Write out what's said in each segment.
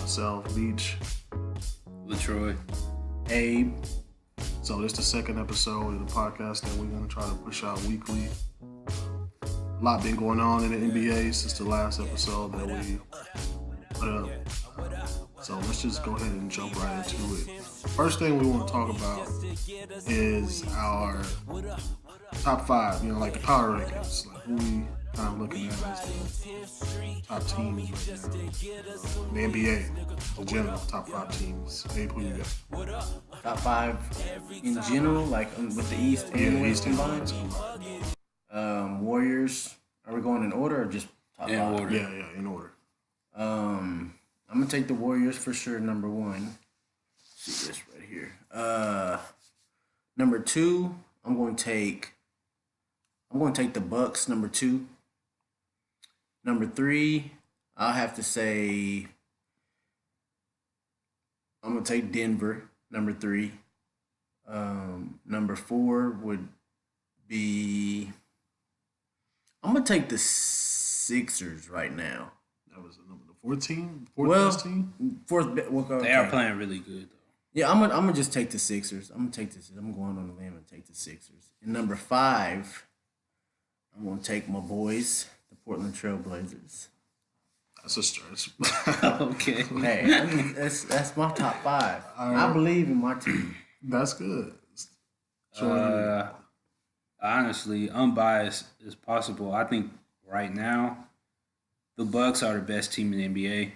myself, Beach, Troy, Abe. So this is the second episode of the podcast that we're going to try to push out weekly. A lot been going on in the NBA since the last episode that we put up. So let's just go ahead and jump right into it. First thing we want to talk about is our top five, like the power rankings, like who we kind of looking at as the top teams right now. The NBA in general, top five teams. Abe, who you got? Top five in general, like with the East and West combined. Warriors. Are we going in order or just top five? Order. Yeah, in order. I'm gonna take the Warriors for sure. Number one. Let's see this right here. Number two, I'm going to take the Bucks. Number two. Number three, I'll have to say I'm gonna take Denver. Number three. Number four would be. I'm gonna take the Sixers right now. That was the 14, best team. They are playing really good though. Yeah, I'm gonna just take the Sixers. I'm going on the limb and take the Sixers. And number five, I'm gonna take my boys, the Portland Trail Blazers. That's a stretch. Okay. Hey, that's my top five. I believe in my team. That's good. Honestly, unbiased as possible. I think right now, the Bucks are the best team in the NBA.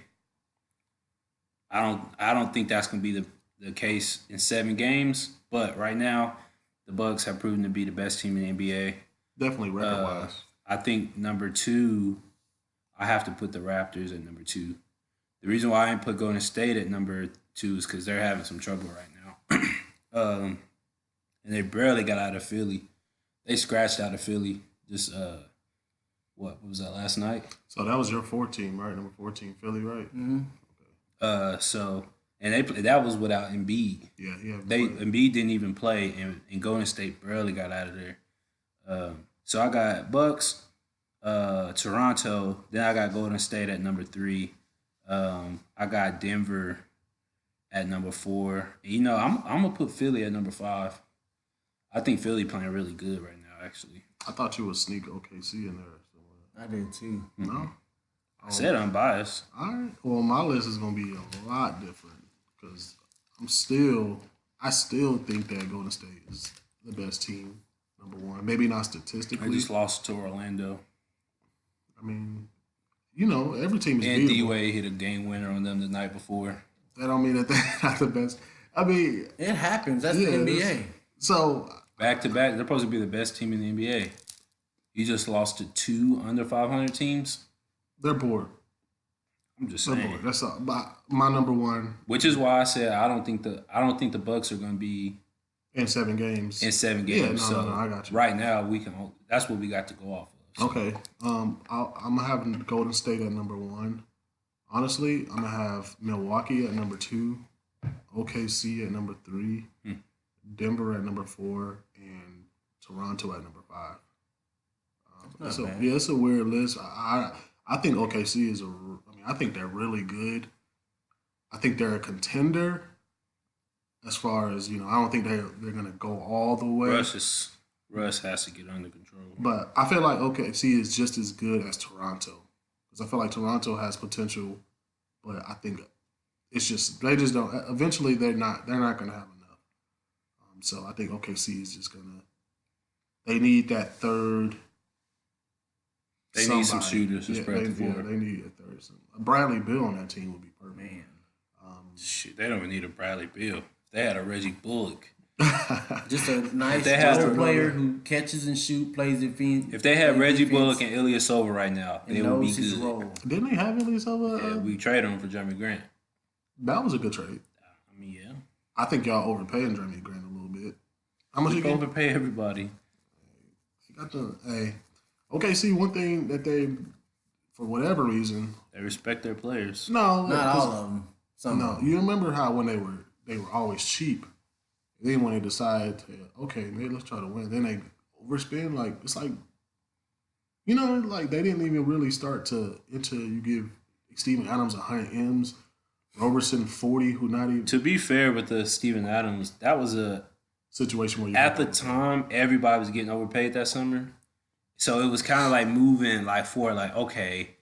I don't think that's going to be the case in 7 games, but right now, the Bucks have proven to be the best team in the NBA. Definitely record-wise. I think number 2, I have to put the Raptors at number 2. The reason why I didn't put Golden State at number 2 is because they're having some trouble right now. And they barely got out of Philly. They scratched out of Philly just, what was that, last night? So that was your 14, right? Number 14, Philly, right? Mm-hmm. Okay. And that was without Embiid. Yeah. Embiid didn't even play, and Golden State barely got out of there. So I got Bucks, Toronto. Then I got Golden State at number 3. I got Denver at number 4. And, I'm gonna put Philly at number 5. I think Philly playing really good right now. Actually, I thought you would sneak OKC in there somewhere. I did too. No. I said unbiased. All right. Well, my list is going to be a lot different because I still think that Golden State is the best team, number 1. Maybe not statistically. I just lost to Orlando. I mean, every team is And beatable. D-Wade hit a game winner on them the night before. That don't mean that they're not the best. I mean, it happens. That's the NBA. So back to back, they're supposed to be the best team in the NBA. You just lost to 2 under 500 teams. They're bored. I'm just They're saying. bored. That's all. My number 1 Which is why I said I don't think the Bucks are going to be in 7 games. Yeah, no, I got you. Right now that's what we got to go off of. So. Okay. I'm gonna have Golden State at number 1. Honestly, I'm gonna have Milwaukee at number 2, OKC at number 3, Denver at number 4, and Toronto at number 5. It's a weird list. I think OKC I think they're really good. I think they're a contender as far as, I don't think they're going to go all the way. Russ has to get under control. But I feel like OKC is just as good as Toronto. Because I feel like Toronto has potential, but I think it's just, they just don't, eventually they're not going to have enough. So I think OKC is just going to, they need that third. They need some shooters to spread the floor. Yeah, they need a third. Bradley Beal on that team would be perfect. Man. Shit, they don't even need a Bradley Beal. They had a Reggie Bullock. Just a nice role player who catches and shoot, plays defense. If they had Reggie Bullock and Ilyasova right now, they would be good. Role. Didn't they have Ilyasova? Yeah, we traded him for Jeremy Grant. That was a good trade. I mean, yeah. I think y'all overpaying Jeremy Grant a little bit. How much you get? Overpay everybody. OKC, one thing that they, for whatever reason, they respect their players. No, not all of them. Some. You remember how when they were always cheap. Then when they decide, okay, maybe let's try to win, then they overspend. Like it's like, like they didn't even really start to until you give Steven Adams 100 M's Roberson 40, who not even To be fair with the Steven Adams, that was a situation where you at the time everybody was getting overpaid that summer, so it was kind of like moving like forward. Like okay,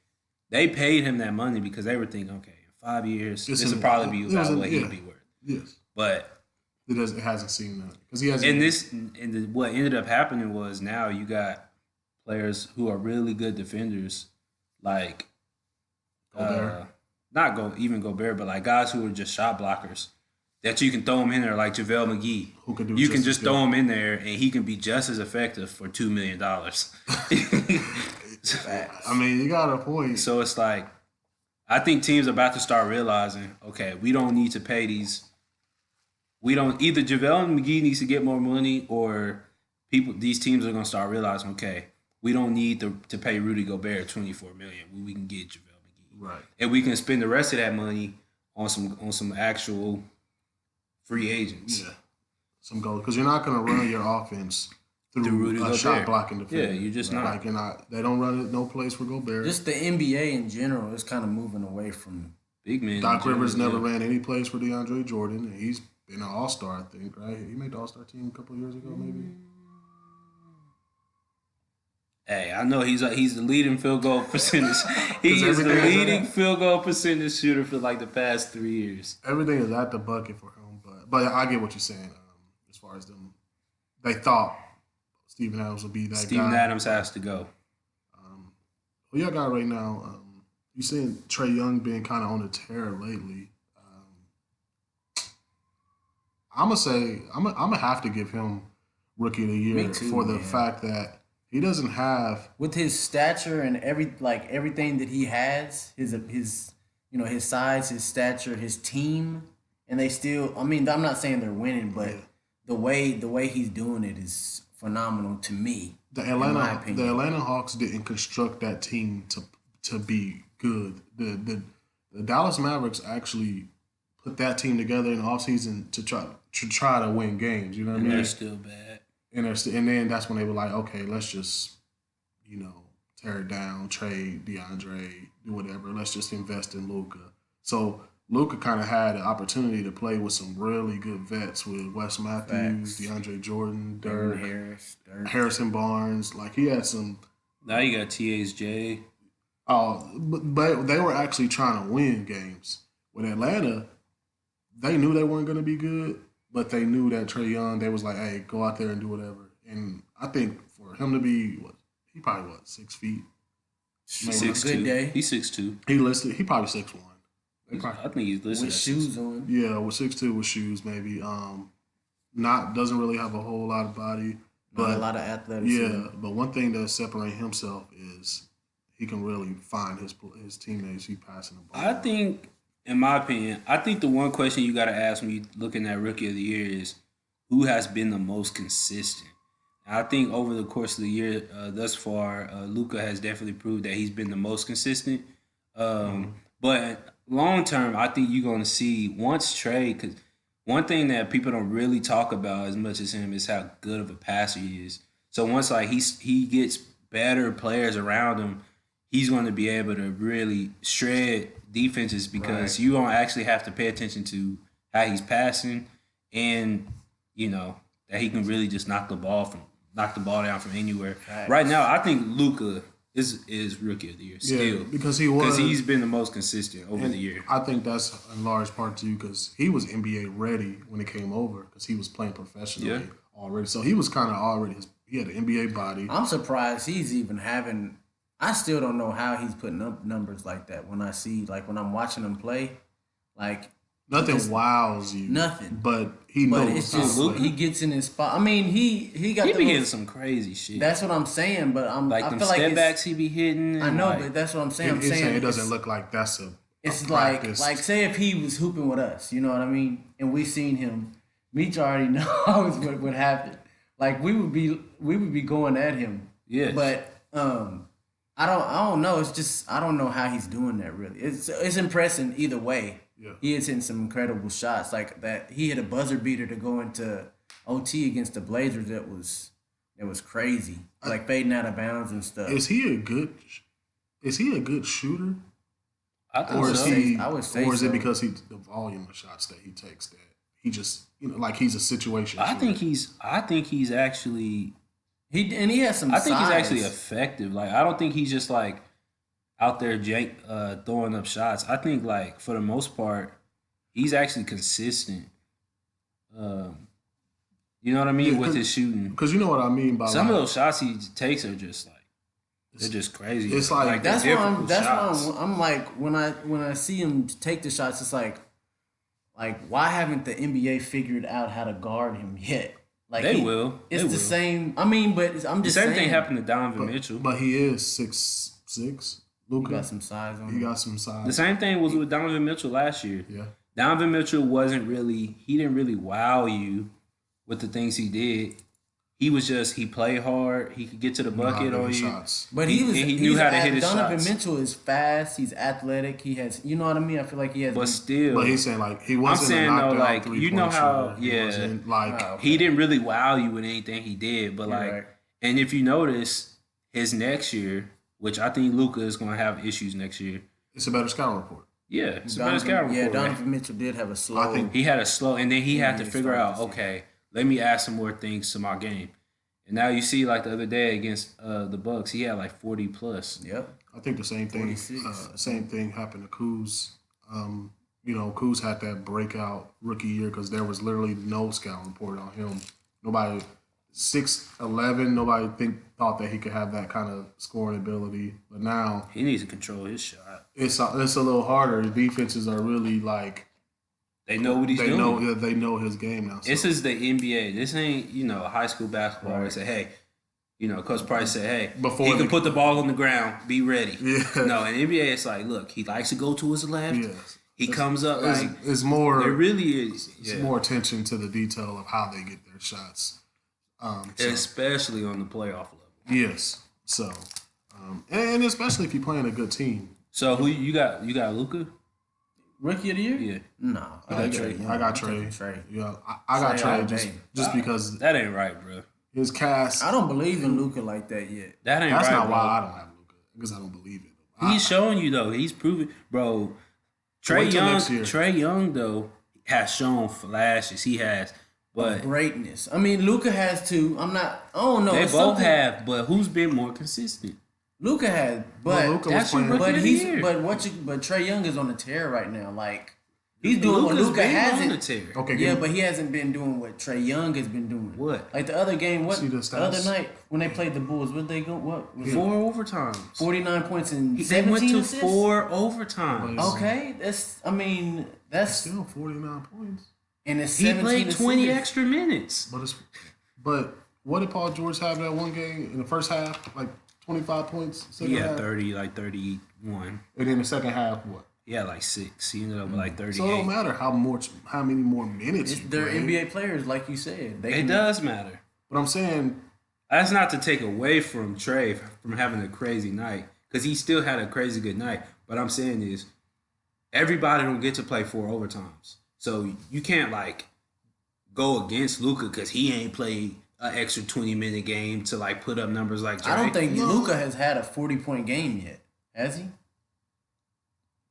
they paid him that money because they were thinking, okay, in 5 years this will probably be about what he'd be worth. Yes, but it hasn't seen that because he hasn't. What ended up happening was now you got players who are really good defenders, like Gobert. Even Gobert, but like guys who are just shot blockers that you can throw him in there, like JaVale McGee. Who can do you can just throw him in there and he can be just as effective for $2 million. I mean, you got a point. So it's like, I think teams are about to start realizing, okay, we don't need to pay these. Either JaVale McGee needs to get more money, or these teams are going to start realizing, okay, we don't need to pay Rudy Gobert $24 million. We can get JaVale McGee, right? And we can spend the rest of that money on some actual free agents. Yeah, some goals, because you're not going to run your offense through a shot blocking defender. Yeah, you're just not. Like, they don't run it no place for Gobert. Just the NBA in general is kind of moving away from big men. Doc Rivers never ran any place for DeAndre Jordan, and he's been an all-star, I think, right? He made the all-star team a couple of years ago, maybe. Hey, I know he's the leading field goal percentage. He is the leading field goal percentage shooter for like the past 3 years. Everything is at the bucket for him, but I get what you're saying. As far as them, they thought Steven Adams would be that guy. Steven Adams has to go. Who y'all got right now? You seeing Trae Young being kind of on a tear lately. I'm gonna have to give him Rookie of the Year for the fact that he doesn't have, with his stature and everything that he has, his size, his stature, his team, and they still. I mean, I'm not saying they're winning, but the way he's doing it is phenomenal to me. The Atlanta Hawks didn't construct that team to be good. The Dallas Mavericks actually put that team together in the offseason to try to win games. You know what I mean? They're still bad. And then that's when they were like, okay, let's just, tear it down, trade DeAndre, do whatever. Let's just invest in Luka. So Luka kind of had an opportunity to play with some really good vets with Wes Matthews, DeAndre Jordan, Dirk, Harrison Barnes. Like, he had some. Now you got THJ. Oh, but they were actually trying to win games. With Atlanta, they knew they weren't going to be good, but they knew that Trae Young, they was like, hey, go out there and do whatever. And I think for him to be, he probably, 6 feet? 6'2". Good day. He's 6'2". He probably 6'1". I think he's listed with shoes on. Yeah, with 6'2" with shoes maybe. Doesn't really have a whole lot of body. But a lot of athleticism. Yeah, but one thing that separates himself is he can really find his teammates. He passing the ball. I think, in my opinion, the one question you got to ask when you're looking at Rookie of the Year is who has been the most consistent. I think over the course of the year thus far, Luka has definitely proved that he's been the most consistent. But long term, I think you're going to see once Trae, because one thing that people don't really talk about as much as him is how good of a passer he is. So once he gets better players around him, he's going to be able to really shred defenses because you don't actually have to pay attention to how he's passing, and that he can really just knock the ball down from anywhere. Right now, I think Luka is Rookie of the Year still because he's been the most consistent over the year. I think that's in large part too because he was NBA ready when he came over because he was playing professionally already. So he was kind of already he had an NBA body. I'm surprised he's even having. I still don't know how he's putting up numbers like that. When I see, when I'm watching him play, nothing wows you. Nothing. But he knows. But it's just he gets in his spot. I mean, he be hitting some crazy shit. That's what I'm saying. But I them feel step backs he be hitting. I know, but that's what I'm saying. I'm saying it doesn't look like that's a. It's a say if he was hooping with us, you know what I mean, and we seen him, Meech already knows what would happen. We would be going at him. Yeah. But I don't know. It's just I don't know how he's doing that really. It's impressive either way. Yeah. He is hitting some incredible shots like that. He hit a buzzer beater to go into OT against the Blazers. That was crazy. Fading out of bounds and stuff. Is he a good shooter? I think Or is so. he? I would say Or is it so. because the volume of shots that he takes that he just like he's a situation. I shooter. think he's actually. He has some. I think he's size. actually effective. Like I don't think he's just like out there throwing up shots. I think like for the most part, he's actually consistent. You know what I mean with his shooting. Because you know what I mean by Some of those shots he takes are just like they're just crazy. It's like That's they're why I'm. difficult That's shots. why I'm like when I see him take the shots, it's like why haven't the NBA figured out how to guard him yet? Like They will. It's They the will. same. I mean, but I'm The just same saying. thing happened to Donovan Mitchell. But he is 6'6". Luka He got some size on He him. got some size. The same thing was with Donovan Mitchell last year. Yeah. Donovan Mitchell he didn't really wow you with the things he did. He played hard. He could get to the bucket on you. Shots. But he knew how to hit his Donovan shots. Mitchell is fast. He's athletic. He has, you know what I mean. I feel like he has. But still, But he's saying like he wasn't saying, a knockdown though, like, three-point you know how- shooter. He yeah. wasn't, like Wow. he didn't really wow you with anything he did. But You're like, right. and if you notice, his next year, which I think Luka is going to have issues next year. it's a better scouting report. Yeah, it's a better scouting Yeah, report. Donovan Mitchell did have a slow. I think- He had a slow, and then he had to he figure started out, to see. okay, let me add some more things to my game. And now you see, like the other day against the Bucks, he had like 40 plus. Yep. I think the same thing. 46. Same thing happened to Kuz. Kuz had that breakout rookie year because there was literally no scouting report on him. Nobody 6'11". Nobody thought that he could have that kind of scoring ability. But now He needs to control his shot. it's a little harder. The defenses are really like They know what he's they doing. know his game now. So. This is the NBA. This ain't high school basketball where they say, hey, Coach Price said, hey, Before he can the- put the ball on the ground, be ready. Yeah. No, in NBA it's like, look, he likes to go to his left. Yes. He comes up It's, like it's more. there really is. It's Yeah. more attention to the detail of how they get their shots. Especially on the playoff level. Yes. So, and especially if you're playing a good team. So who you got? You got Luka? Rookie of the year? Yeah. No. I got Trae. Trae. Yeah, I got Trae all Trae day. just because That ain't right, bro. his cast. I don't believe in Luka like that yet. That ain't That's right, not bro. why I don't have Luka because I don't believe it. He's showing you though. He's proving, bro. Wait till next year. Trey Young though has shown flashes. He has, but Greatness. I mean, Luka has too. I don't know. they It's both something- have. But who's been more consistent? Luka had, but Luka was that's your playing. rookie but of the he's year. but Trey Young is on a tear right now. Like he's doing what Luka's Luka been on the hasn't. tear. Okay, Yeah, give but he hasn't been doing what Trey Young has been doing. What? Like the other game, See the the other stats? night when they played the Bulls, what they go? What was it? 4 overtimes. 49 points and They 17 went to assists? 4 overtimes. Okay, that's still 49 points. and it's He 17 played 20 assists. extra minutes. But what did Paul George have that one game in the first half? Like 25 points. Second Yeah, half? 30, like 31. And then the second half, what? He had like 6. He ended up with like 38. So it don't matter how many more minutes you They're play. NBA players, like you said. They It can, does matter. But I'm saying That's not to take away from Trae from having a crazy night, because he still had a crazy good night. But I'm saying is, everybody don't get to play 4 overtimes, so you can't like go against Luka because he ain't played an extra 20-minute game to like put up numbers like Trae. I don't think No. Luka has had a 40-point game yet. Has he?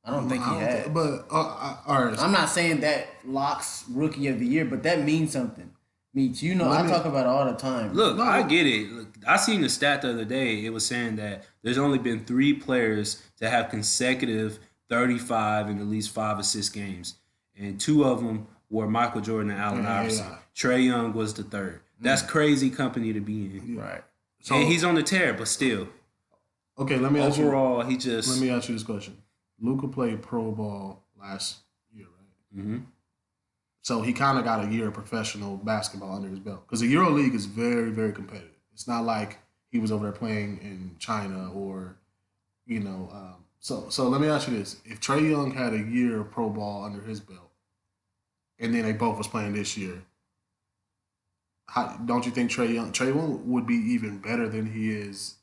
I don't think he has. But all right. I'm not saying that locks rookie of the year, but that means something. Means I talk about it all the time. Look, No. I get it. Look, I seen the stat the other day. It was saying that there's only been 3 players to have consecutive 35 and at least 5 assist games, and 2 of them were Michael Jordan and Allen Iverson. yeah. Trae Young was the 3rd. That's crazy company to be in. Right. So And he's on the tear, but still, okay. Let me ask you. overall, he Let just me ask you this question. Luka played pro ball last year, right? hmm So he kind of got a year of professional basketball under his belt because the Euro League is very, very competitive. It's not like he was over there playing in China or, So let me ask you this: if Trae Young had a year of pro ball under his belt, and then they both was playing this year, don't you think Trae Young would be even better than he's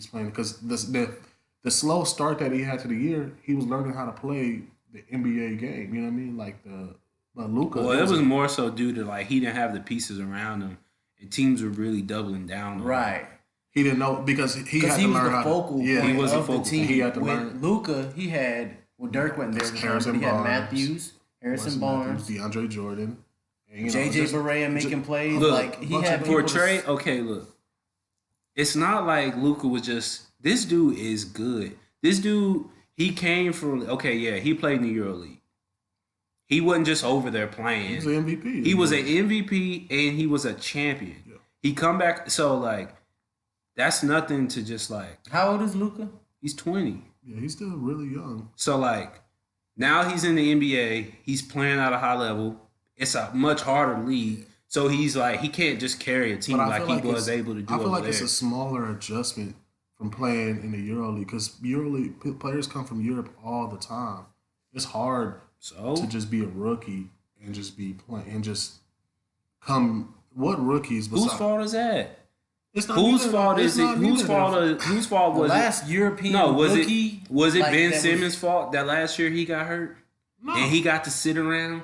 playing? Because the slow start that he had to the year, he was learning how to play the NBA game. You know what I mean? Like but Luka. well, it was more so due to like he didn't have the pieces around him, and teams were really doubling down on him. Right. He didn't know because he Because had he to was learn the how focal to. Yeah, point he was the of focal the team. point. He had to With learn. Luka, he had Well, Dirk wasn't there. Harrison He had Barnes, Matthews, Harrison Barnes, DeAndre Jordan, and, J.J. Barea making plays. Look, like he had for Trae. Okay, look, it's not like Luka was just. This dude is good. This dude, he came from. Okay, yeah, he played in the EuroLeague. He wasn't just over there playing. He was an MVP. He was an MVP and he was a champion. Yeah. He come back. So like, that's nothing to just like. How old is Luka? He's 20. Yeah, he's still really young. So like, now he's in the NBA. He's playing at a high level. It's a much harder league. So he's like, he can't just carry a team like he was able to do. I feel like there. It's a smaller adjustment from playing in the EuroLeague because EuroLeague players come from Europe all the time. It's hard to just be a rookie and just be playing and just come. What rookies? Whose fault is that? It's not whose fault is it? Whose fault was it? Last European rookie? Was it like Ben Simmons' fault that last year he got hurt? No. And he got to sit around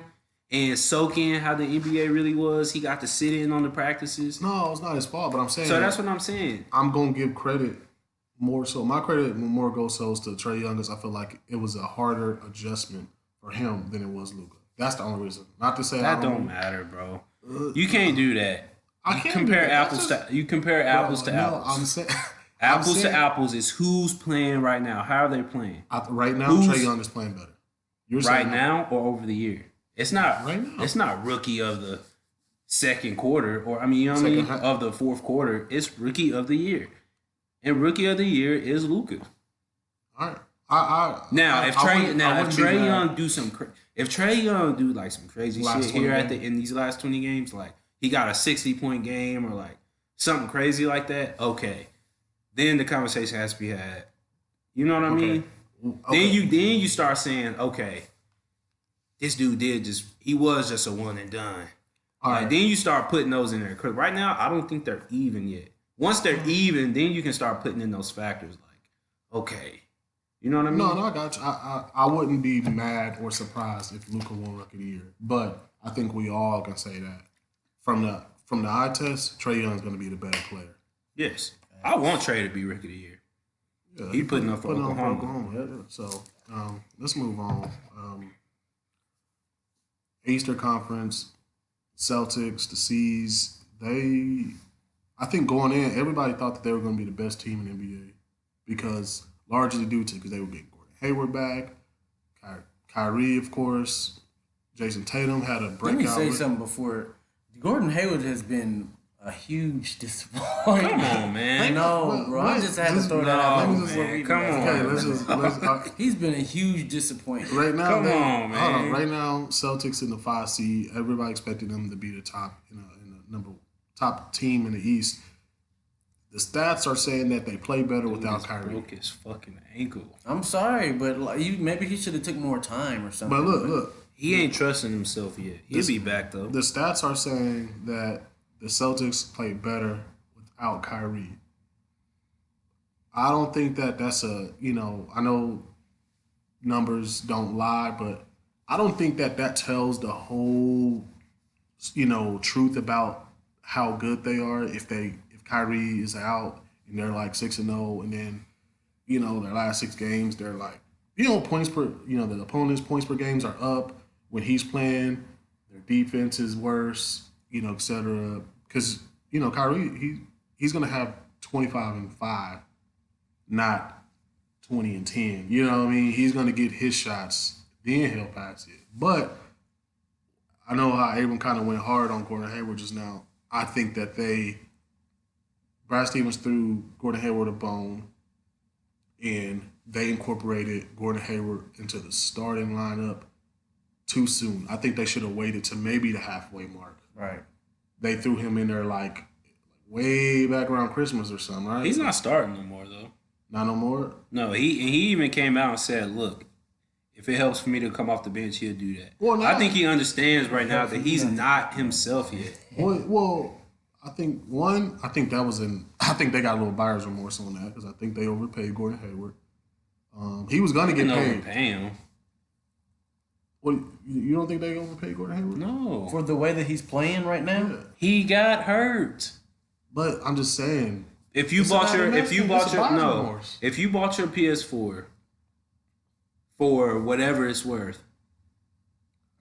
and soak in how the NBA really was. He got to sit in on the practices. No, it's not his fault, but I'm saying. So that's what I'm saying. I'm going to give credit more so. My credit more goes to Trae Young because I feel like it was a harder adjustment for him than it was Luka. That's the only reason. Not to say that don't matter, bro. You can't do that. You compare apples to apples. I'm saying apples to apples is who's playing right now. How are they playing? Right now, Trae Young is playing better. You're right now or over the year? It's not right now. It's not rookie of the second quarter or of the fourth quarter. It's rookie of the year, and rookie of the year is Luka. All right. If Trae Young do if Trae Young do like some crazy shit here in these last 20 games, like he got a 60-point game or like something crazy like that, okay, then the conversation has to be had. You know what I mean? Okay. Then you start saying, okay, this dude he was just a one and done. All right. Then you start putting those in there. Because right now, I don't think they're even yet. Once they're even, then you can start putting in those factors like, okay. You know what I mean? No, I got you. I wouldn't be mad or surprised if Luka won Rookie of the Year. But I think we all can say that. From the eye test, Trae Young's going to be the better player. Yes. I want Trae to be Rookie of the Year. Yeah, he's putting up for Oklahoma. Yeah. So, let's move on. Eastern Conference, Celtics, the C's, I think going in, everybody thought that they were going to be the best team in the NBA because largely because they were getting Gordon Hayward back, Kyrie, of course, Jason Tatum had a breakout. Let me say something before. Gordon Hayward has been a huge disappointment. Come on, man. I know, bro. I just had to throw that out. Come on. Okay, he's been a huge disappointment. Right now, come on, man. Right now, Celtics in the 5 seed. Everybody expected them to be the top, top team in the East. The stats are saying that they play better without Kyrie. Broke his fucking ankle. I'm sorry, but maybe he should have took more time or something. But look. He ain't trusting himself yet. He'll be back, though. The stats are saying that the Celtics play better without Kyrie. I don't think that's I know numbers don't lie, but I don't think that tells the whole, truth about how good they are if Kyrie is out and they're like 6-0 and then, their last 6 games, they're like, points per, the opponent's points per games are up when he's playing. Their defense is worse, et cetera. Because, Kyrie, he's going to have 25-5, not 20-10. You know what I mean? He's going to get his shots, then he'll pass it. But I know how Abram kind of went hard on Gordon Hayward just now. I think that Brad Stevens threw Gordon Hayward a bone, and they incorporated Gordon Hayward into the starting lineup too soon. I think they should have waited to maybe the halfway mark. Right. They threw him in there like way back around Christmas or something, right? He's not starting no more, though. Not no more? No, he even came out and said, look, if it helps for me to come off the bench, he'll do that. Well, I think he understands right now that he's not himself yet. Well, I think that was I think they got a little buyer's remorse on that because I think they overpaid Gordon Hayward. He was going to get paid. Overpay him. Well, you don't think they overpaid Gordon Hayward? No. For the way that he's playing right now? Yeah. He got hurt. But I'm just saying. If you bought your PS4 for whatever it's worth,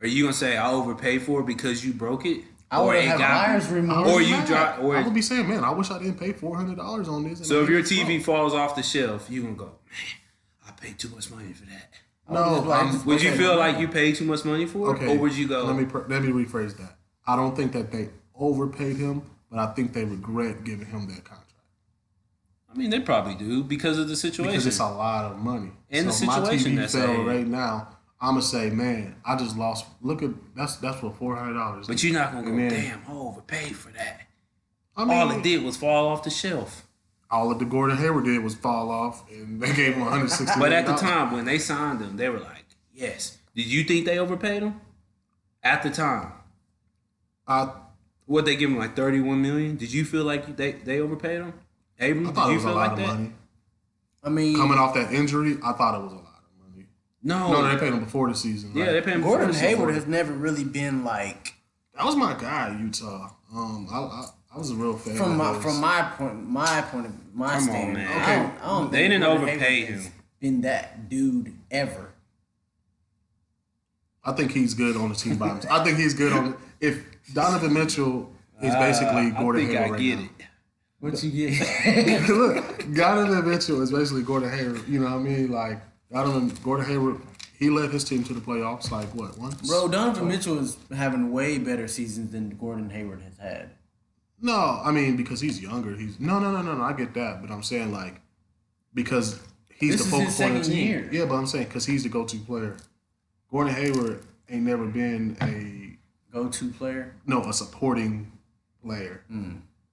are you gonna say I overpaid for it because you broke it? I would have buyer's remorse. Or you drop. Or I would be saying, man, I wish I didn't pay $400 on this. So if your TV falls off the shelf, you gonna go, man, I paid too much money for that. No, would you feel like you paid too much money for it, or would you go? Let me rephrase that. I don't think that they overpaid him, but I think they regret giving him that contract. I mean, they probably do because of the situation. Because it's a lot of money. And so the situation my TV that's fell right now. I'm gonna say, man, I just lost. Look at that's for $400. But you're not gonna go, damn, I overpaid for that. I mean, all it did was fall off the shelf. All that the Gordon Hayward did was fall off, and they gave him $160 But at the time when they signed him, they were like, yes. Did you think they overpaid him? At the time, what they give him, like $31 million? Did you feel like they overpaid him? Abrams, did you feel like that? Money. I mean, coming off that injury, I thought it was a lot of money. No, they paid him before the season. Yeah, right? they paid him. Gordon Hayward has never really been like. That was my guy at Utah. I was a real fan. From my stand. Man. Okay, I don't they didn't overpay him. Been that dude ever. I think he's good on the team by himself. I think he's good on. If Donovan Mitchell is basically Gordon Hayward right now. What you get? Look, Donovan Mitchell is basically Gordon Hayward. You know what I mean? Like Gordon Hayward, he led his team to the playoffs. Like what once? Bro, Donovan Mitchell is having way better seasons than Gordon Hayward has had. No, I mean because he's younger. He's no. I get that, but I'm saying like because he's the focal point of the team. Year. Yeah, but I'm saying because he's the go-to player. Gordon Hayward ain't never been a go-to player. No, a supporting player.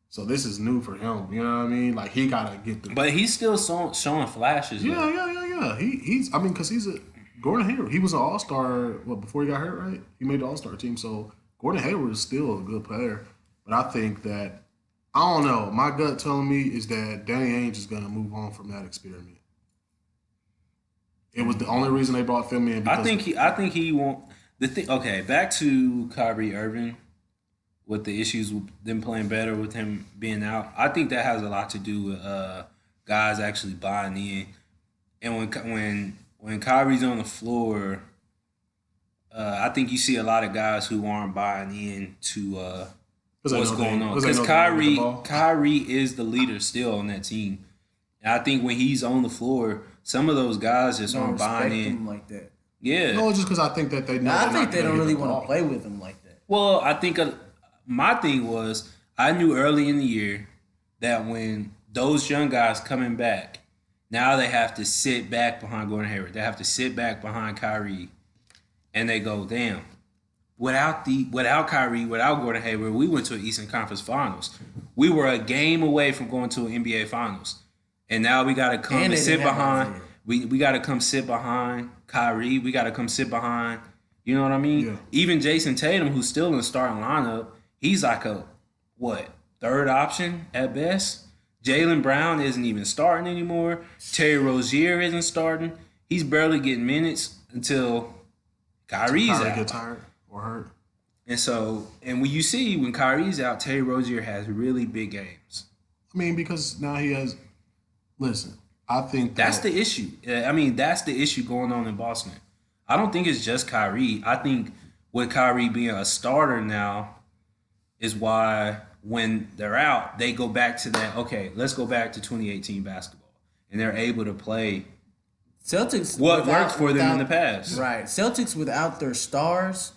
So this is new for him. You know what I mean? Like he gotta get the. But he's still showing flashes. Yeah. He's. I mean, because he's a Gordon Hayward. He was an All-Star. Before he got hurt, right? He made the All-Star team. So Gordon Hayward is still a good player. But I think that I don't know. My gut telling me is that Danny Ainge is gonna move on from that experiment. It was the only reason they brought Phil in. I think he won't. The thing. Okay, back to Kyrie Irving. With the issues with them playing better with him being out, I think that has a lot to do with guys actually buying in. And when Kyrie's on the floor, I think you see a lot of guys who aren't buying in to what's going on. Because Kyrie is the leader still on that team. And I think when he's on the floor, some of those guys just aren't buying in him like that. Yeah. No, just because I think that they know. I think they don't really want to play with him like that. Well, I think my thing was I knew early in the year that when those young guys coming back, now they have to sit back behind Gordon Hayward. They have to sit back behind Kyrie, and they go, damn. Without Kyrie, without Gordon Hayward, we went to an Eastern Conference Finals. We were a game away from going to an NBA Finals, and now we got to come and sit behind. We got to come sit behind Kyrie. We got to come sit behind. You know what I mean? Yeah. Even Jason Tatum, who's still in the starting lineup, he's like third option at best. Jaylen Brown isn't even starting anymore. Terry Rozier isn't starting. He's barely getting minutes until Kyrie's out. Gets tired or hurt. And when you see when Kyrie's out, Terry Rozier has really big games. I mean, because now he has. Listen, I think that's the issue. I mean, that's the issue going on in Boston. I don't think it's just Kyrie. I think with Kyrie being a starter now is why when they're out, they go back to that, okay, let's go back to 2018 basketball. And they're able to play Celtics what worked for them in the past. Right. Celtics without their stars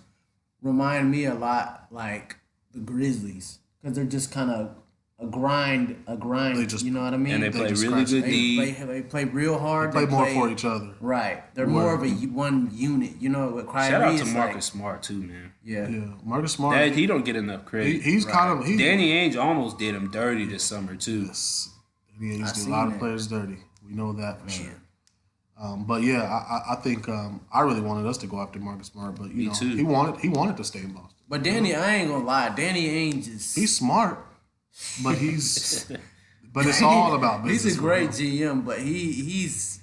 remind me a lot like the Grizzlies because they're just kind of a grind. You know what I mean? And they play really good D. They play real hard. They play more for each other. Right. They're more of a one unit. You know, with Kyrie. Shout out to Marcus Smart too, man. Yeah. Marcus Smart. He don't get enough credit. He's kind of. Danny Ainge almost did him dirty this summer too. Yes. Danny Ainge did a lot of players dirty. We know that for sure. But yeah, I think I really wanted us to go after Marcus Smart, but you know, too. He wanted to stay in Boston. But Danny, I ain't gonna lie, Danny Ainge is he's smart, but but it's all about business. He's a great GM, but it's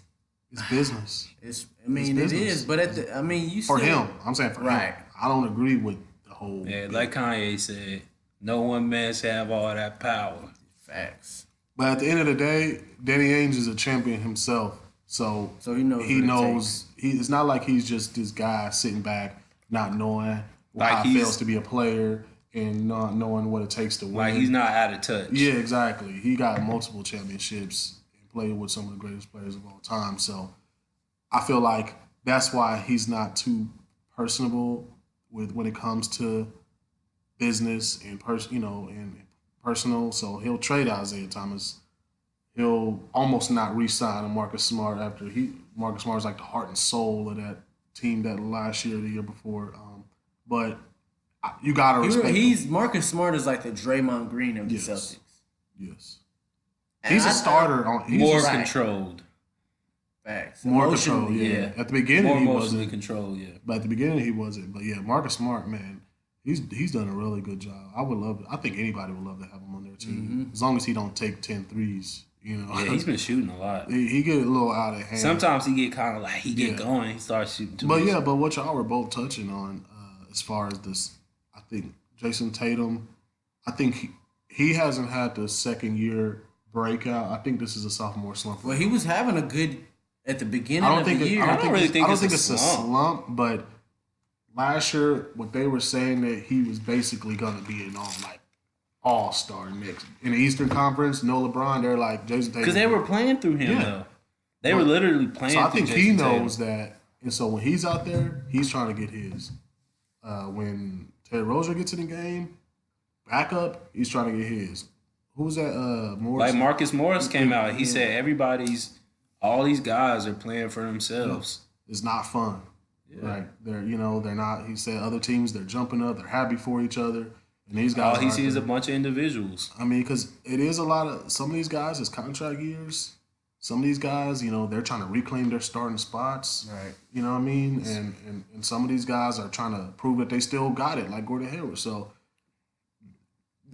business. It is, but you for still, him, I'm saying for him. I don't agree with the whole. Yeah, like Kanye said, no one man should have all that power. Facts. But at the end of the day, Danny Ainge is a champion himself. So he knows it's not like he's just this guy sitting back, not knowing how it feels to be a player and not knowing what it takes to win. Like he's not out of touch. Yeah, exactly. He got multiple championships and played with some of the greatest players of all time. So I feel like that's why he's not too personable with when it comes to business and and personal. So he'll trade Isaiah Thomas. He'll almost not re-sign a Marcus Smart after Marcus Smart is like the heart and soul of that team that last year, the year before. But you gotta respect. Marcus Smart is like the Draymond Green of the Celtics. Yes, he's a starter. More controlled. Facts. More controlled. Yeah. At the beginning, he wasn't controlled. Yeah. But at the beginning, he wasn't. But yeah, Marcus Smart, man, he's done a really good job. I would love. I think anybody would love to have him on their team as long as he don't take 10 threes. Yeah, he's been shooting a lot. He get a little out of hand. Sometimes he get kind of like get going. He starts shooting too much. But what y'all were both touching on as far as this, I think Jason Tatum, I think he hasn't had the second year breakout. I think this is a sophomore slump. Well, he was having a good at the beginning of the year. I don't think it's a slump, but last year what they were saying that he was basically going to be an all-star mix. In the Eastern Conference, no LeBron, they're like Jason Tatum. Because they were playing through him, though. They were literally playing through Jason Tatum. So I think he knows that. And so when he's out there, he's trying to get his. When Terry Rozier gets in the game, back up, he's trying to get his. Who's that? Morris? Like Marcus Morris came out. He said all these guys are playing for themselves. It's not fun. Yeah. Right? They're not. He said other teams, they're jumping up, they're happy for each other. And these guys, all he sees is a bunch of individuals. I mean, because it is a lot of some of these guys is contract years. Some of these guys, they're trying to reclaim their starting spots. Right. You know what I mean? And some of these guys are trying to prove that they still got it, like Gordon Hayward. So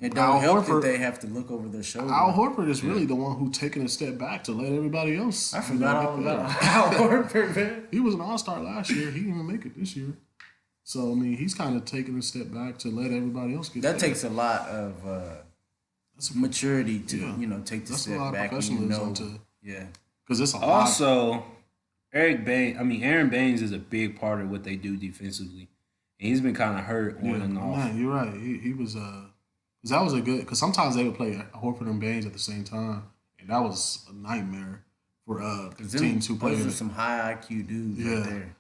it don't help that they have to look over their shoulder. Al Horford is really the one who's taking a step back to let everybody else. I forgot all about Al Horford, man. He was an all-star last year. He didn't even make it this year. So, I mean, he's kind of taking a step back to let everybody else get that. Takes a lot of maturity to, take the step back. Because it's a lot. Also, Aaron Baines is a big part of what they do defensively. And he's been kind of hurt on and off. Man, you're right. He was, because that was a good, because sometimes they would play Horford and Baines at the same time. And that was a nightmare for teams who play. Those are some high IQ dudes right there.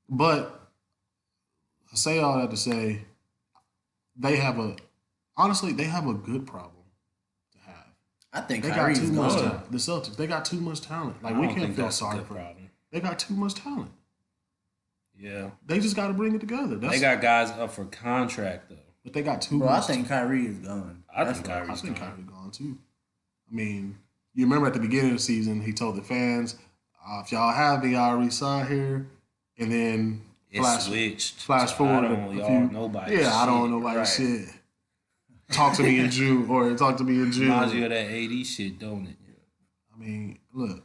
But I say all that to say they have a good problem to have. I think they got too much talent. The Celtics, they got too much talent. Like, we can't feel sorry for them. They got too much talent. Yeah. They just got to bring it together. They got guys up for contract, though. But they got too much. I think Kyrie is gone. I think Kyrie's gone, too. I mean, you remember at the beginning of the season, he told the fans, if y'all have me, I'll resign here. And then flash forward. I don't know nobody. Yeah, I don't know nobody shit. Talk to me in June. Reminds you of that AD shit, don't it? I mean, look,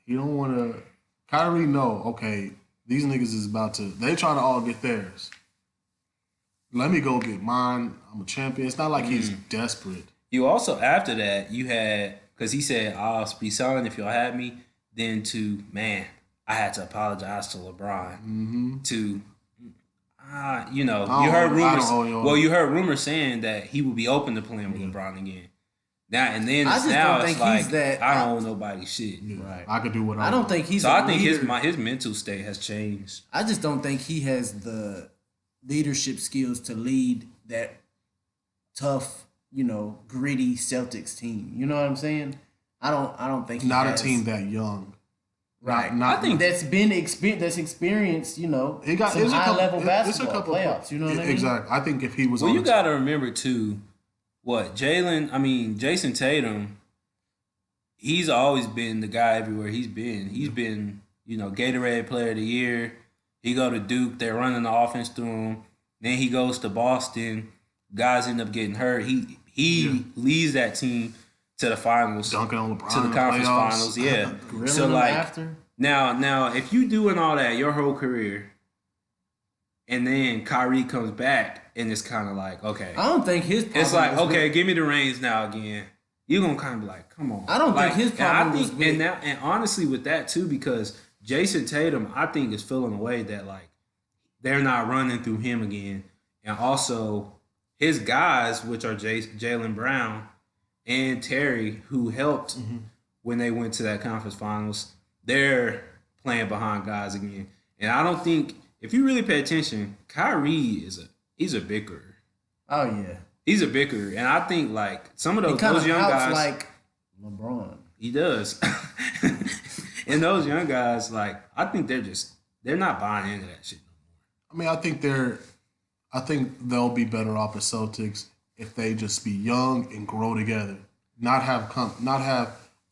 you don't want to. Kyrie, okay, these niggas is about to. They trying to all get theirs. Let me go get mine. I'm a champion. It's not like he's desperate. You also, after that, you had, because he said, I'll be selling if y'all had me. Then I had to apologize to LeBron to, you heard rumors. You heard rumors saying that he would be open to playing with LeBron again. I don't owe nobody shit. Yeah. Right. I could do what I don't think he's. So I think his mental state has changed. I just don't think he has the leadership skills to lead that tough, gritty Celtics team. You know what I'm saying? I don't think he has. A team that young. Right. I think that's experienced, he got some high-level basketball playoffs, you know what I mean? Exactly. I think if he was you got to remember, too, Jason Tatum, he's always been the guy everywhere he's been. He's been, Gatorade Player of the Year. He go to Duke. They're running the offense through him. Then he goes to Boston. Guys end up getting hurt. He leads that team to the finals, dunking on LeBron, to the conference finals, yeah. So now, if you doing all that your whole career, and then Kyrie comes back, and it's kind of like, okay, I don't think his problem. It's like, okay, give me the reins now again. You're gonna kind of be like, come on. I don't think his problem. And honestly with that too, because Jason Tatum, I think, is feeling away that like they're not running through him again, and also his guys, which are Jaylen Brown and Terry, who helped when they went to that conference finals, they're playing behind guys again. And I don't think, if you really pay attention, Kyrie he's a bickerer. Oh yeah, he's a bickerer, and I think like some of those young guys, like LeBron. He does. And those young guys, like, I think they're not buying into that shit no more. I mean, I think they'll be better off as Celtics if they just be young and grow together. Not have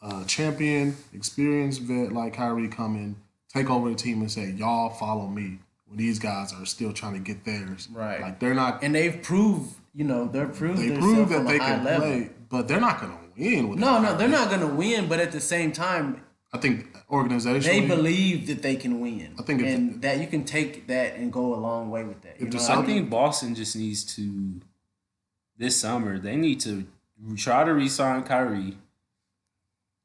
a champion, experienced vet like Kyrie come in, take over the team and say, y'all follow me. When these guys are still trying to get theirs. Right. Like, they're not. And they've proved, they've proved that they can play, but they're not going to win with No, they're not going to win, but at the same time, I think organizationally, they believe that they can win. I think that you can take that and go a long way with that. I think Boston just needs to, this summer, they need to try to re-sign Kyrie.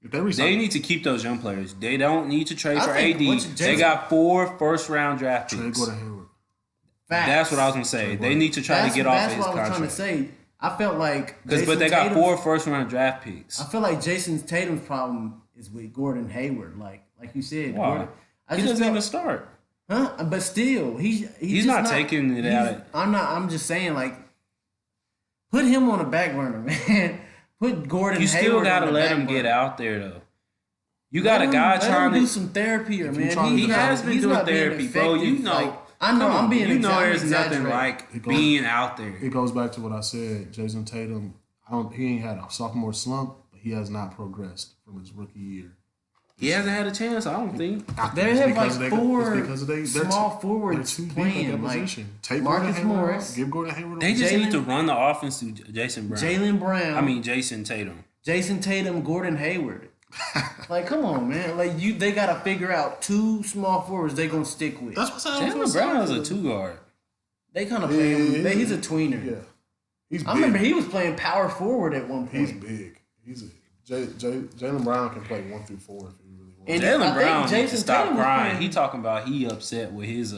They need to keep those young players. They don't need to trade for AD. They got 4 first-round draft picks. Go to Hayward. That's what I was going to say. They need to try to get off of his contract. That's what I was trying to say. I felt like but they got 4 first-round draft picks. I feel like Jason Tatum's problem is with Gordon Hayward. Like you said, Why? He doesn't even start. Huh? But still, he's not taking it out. I'm just saying, like, put him on the back burner, man. Put Gordon. You Hayward still gotta on the let back him burner. get out there though. You got a guy trying to do some therapy, here, man. He has been doing therapy, bro. You know. Like, I know I'm being. You know, there's nothing like being out there. It goes back to what I said. Jason Tatum, he ain't had a sophomore slump, but he has not progressed from his rookie year. He hasn't had a chance, I don't think. They have like 4 small forwards playing. Like take Marcus Morris. Give Gordon Hayward. They just need to run the offense to Jason Brown. Jason Tatum. Jason Tatum, Gordon Hayward. Like, come on, man. Like they gotta figure out 2 small forwards they're gonna stick with. That's what I'm saying. Jaylen Brown is a 2-guard. They kind of play him. He's a tweener. Yeah, he's. I remember he was playing power forward at one point. He's big. Jaylen Brown can play 1 through 4 if he really wants. And Jaylen Brown needs to stop crying. He talking about he upset with his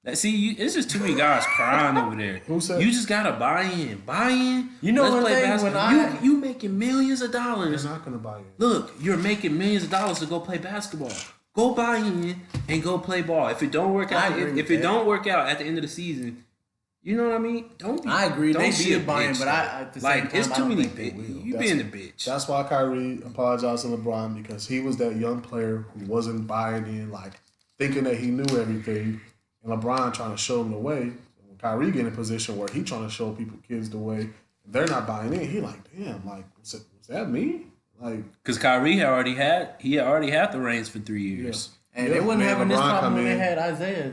it's just too many guys crying over there. Who said? You just gotta buy in. You know, let's play basketball. You making millions of dollars. They're not gonna buy in. Look, you're making millions of dollars to go play basketball. Go buy in and go play ball. If it don't work out, don't work out at the end of the season, you know what I mean? I agree. They should buy in, but at the same time, it's too many. You being the bitch. That's why Kyrie apologized to LeBron, because he was that young player who wasn't buying in, like thinking that he knew everything, and LeBron trying to show him the way. When Kyrie get in a position where he trying to show kids the way, and they're not buying in. He like, damn, like was that me? Like, because Kyrie had already had the reins for 3 years, and they wasn't having this problem when they had Isaiah.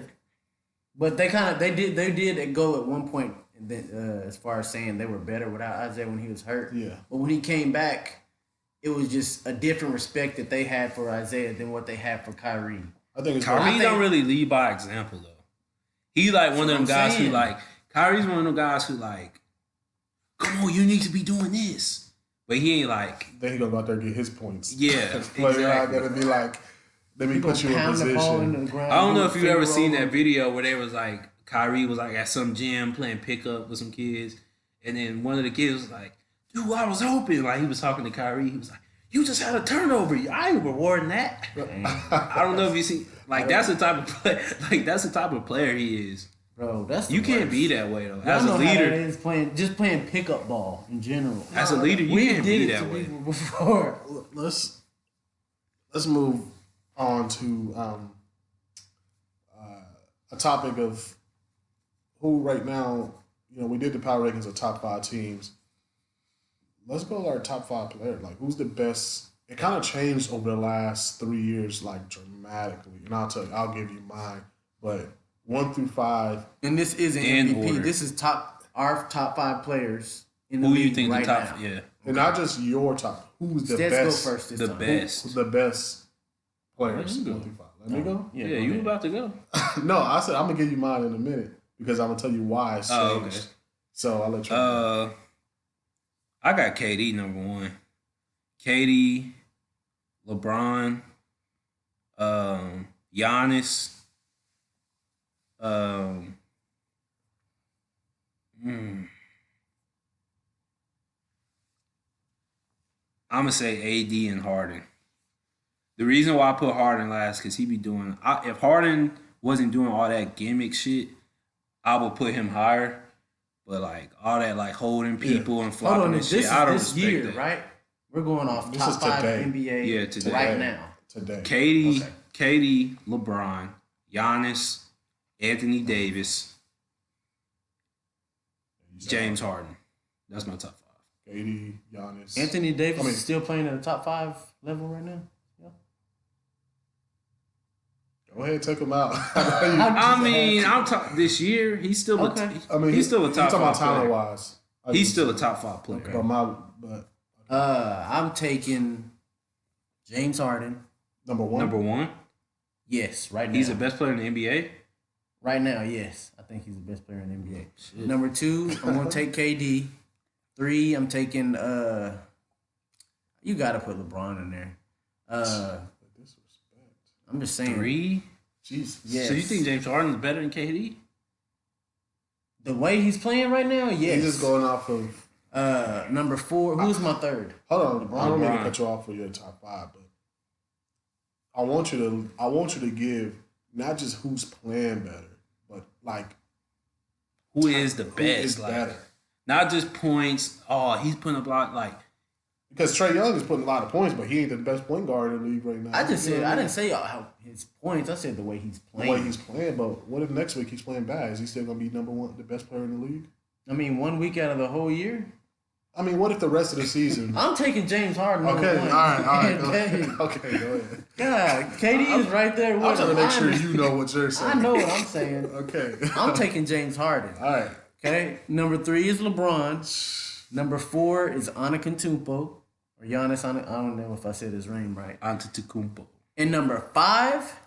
But they did go at one point, as far as saying they were better without Isaiah when he was hurt. Yeah. But when he came back, it was just a different respect that they had for Isaiah than what they had for Kyrie. I think Kyrie don't really lead by example though. He like one of them guys who like Kyrie's one of them guys who like, come on, you need to be doing this, but he ain't like. Then he gonna go out there and get his points. Yeah, exactly. I gotta be like. Let me put you in position. I don't know if you've ever seen that video where they was like Kyrie was like at some gym playing pickup with some kids, and then one of the kids was like, "Dude, I was hoping." Like he was talking to Kyrie, he was like, "You just had a turnover. I ain't rewarding that." I don't know if you see. Like that's the type of play. Like that's the type of player he is. Bro, that's you can't be that way though. As a leader, is playing pickup ball in general. As a leader, you can't be that way. Before. Let's move on to a topic of who right now, we did the power rankings of top 5 teams. Let's go to our top 5 players. Like, who's the best? It kind of changed over the last 3 years, like dramatically. And I'll give you mine. But 1 through 5. And this isn't MVP. Order. This is our top 5 players in the who league you think right the top? now. Yeah. And not just your top. Who's the Let's best? Go first. The best. Who's the best players? 1 through 5. Let me go. Yeah, you about to go. No, I said I'm gonna give you mine in a minute because I'm gonna tell you why it's changed. Okay. So I'll let you. I got KD number 1. KD, LeBron, Giannis. I'm gonna say AD and Harden. The reason why I put Harden last because he be doing. If Harden wasn't doing all that gimmick shit, I would put him higher. But like all that like holding people and Hold flopping on, and this shit, is I don't this respect year, that. right? We're going off This top is 5 today. NBA Yeah, today. right now. Today. KD, LeBron, Giannis, Anthony Davis, James Harden. That's my top 5. KD, Giannis. Anthony Davis is still playing at the top 5 level right now. Yeah. Go ahead, take him out. I mean, I'm talking this year. He's still he's still a top 5 talking about player. talent wise. He's still a top 5 player. But I'm taking James Harden. Number one. Yes, right now. He's the best player in the NBA. Right now, yes. I think he's the best player in the NBA. Shit. Number 2, I'm gonna take KD. 3, I'm taking you gotta put LeBron in there. I'm just saying. 3? Jesus. Yes. So you think James Harden is better than KD? The way he's playing right now, yes. He's just going off of number 4. Who's my third? Hold on. I don't mean to cut you off for your top 5, but I want you to give not just who's playing better, but like Who is the who best? is Like, better. not just points. Oh, he's putting up a lot. Like Because Trae Young is putting a lot of points, but he ain't the best point guard in the league right now. I just You know said what I mean? didn't say how his points. I said the way he's The playing. way he's playing, but what if next week he's playing bad? Is he still going to be number 1, the best player in the league? I mean, 1 week out of the whole year. I mean, what if the rest of the season? I'm taking James Harden. Okay, number 1. all right. Go Dang. ahead. Okay, go ahead. God, KD is right there with I'm trying to him. make sure you know what you're saying. I know what I'm saying. Okay. I'm taking James Harden. All right. Okay. Number 3 is LeBron. Number 4 is Antetokounmpo or Giannis. I don't know if I said his name right. Antetokounmpo. And number 5,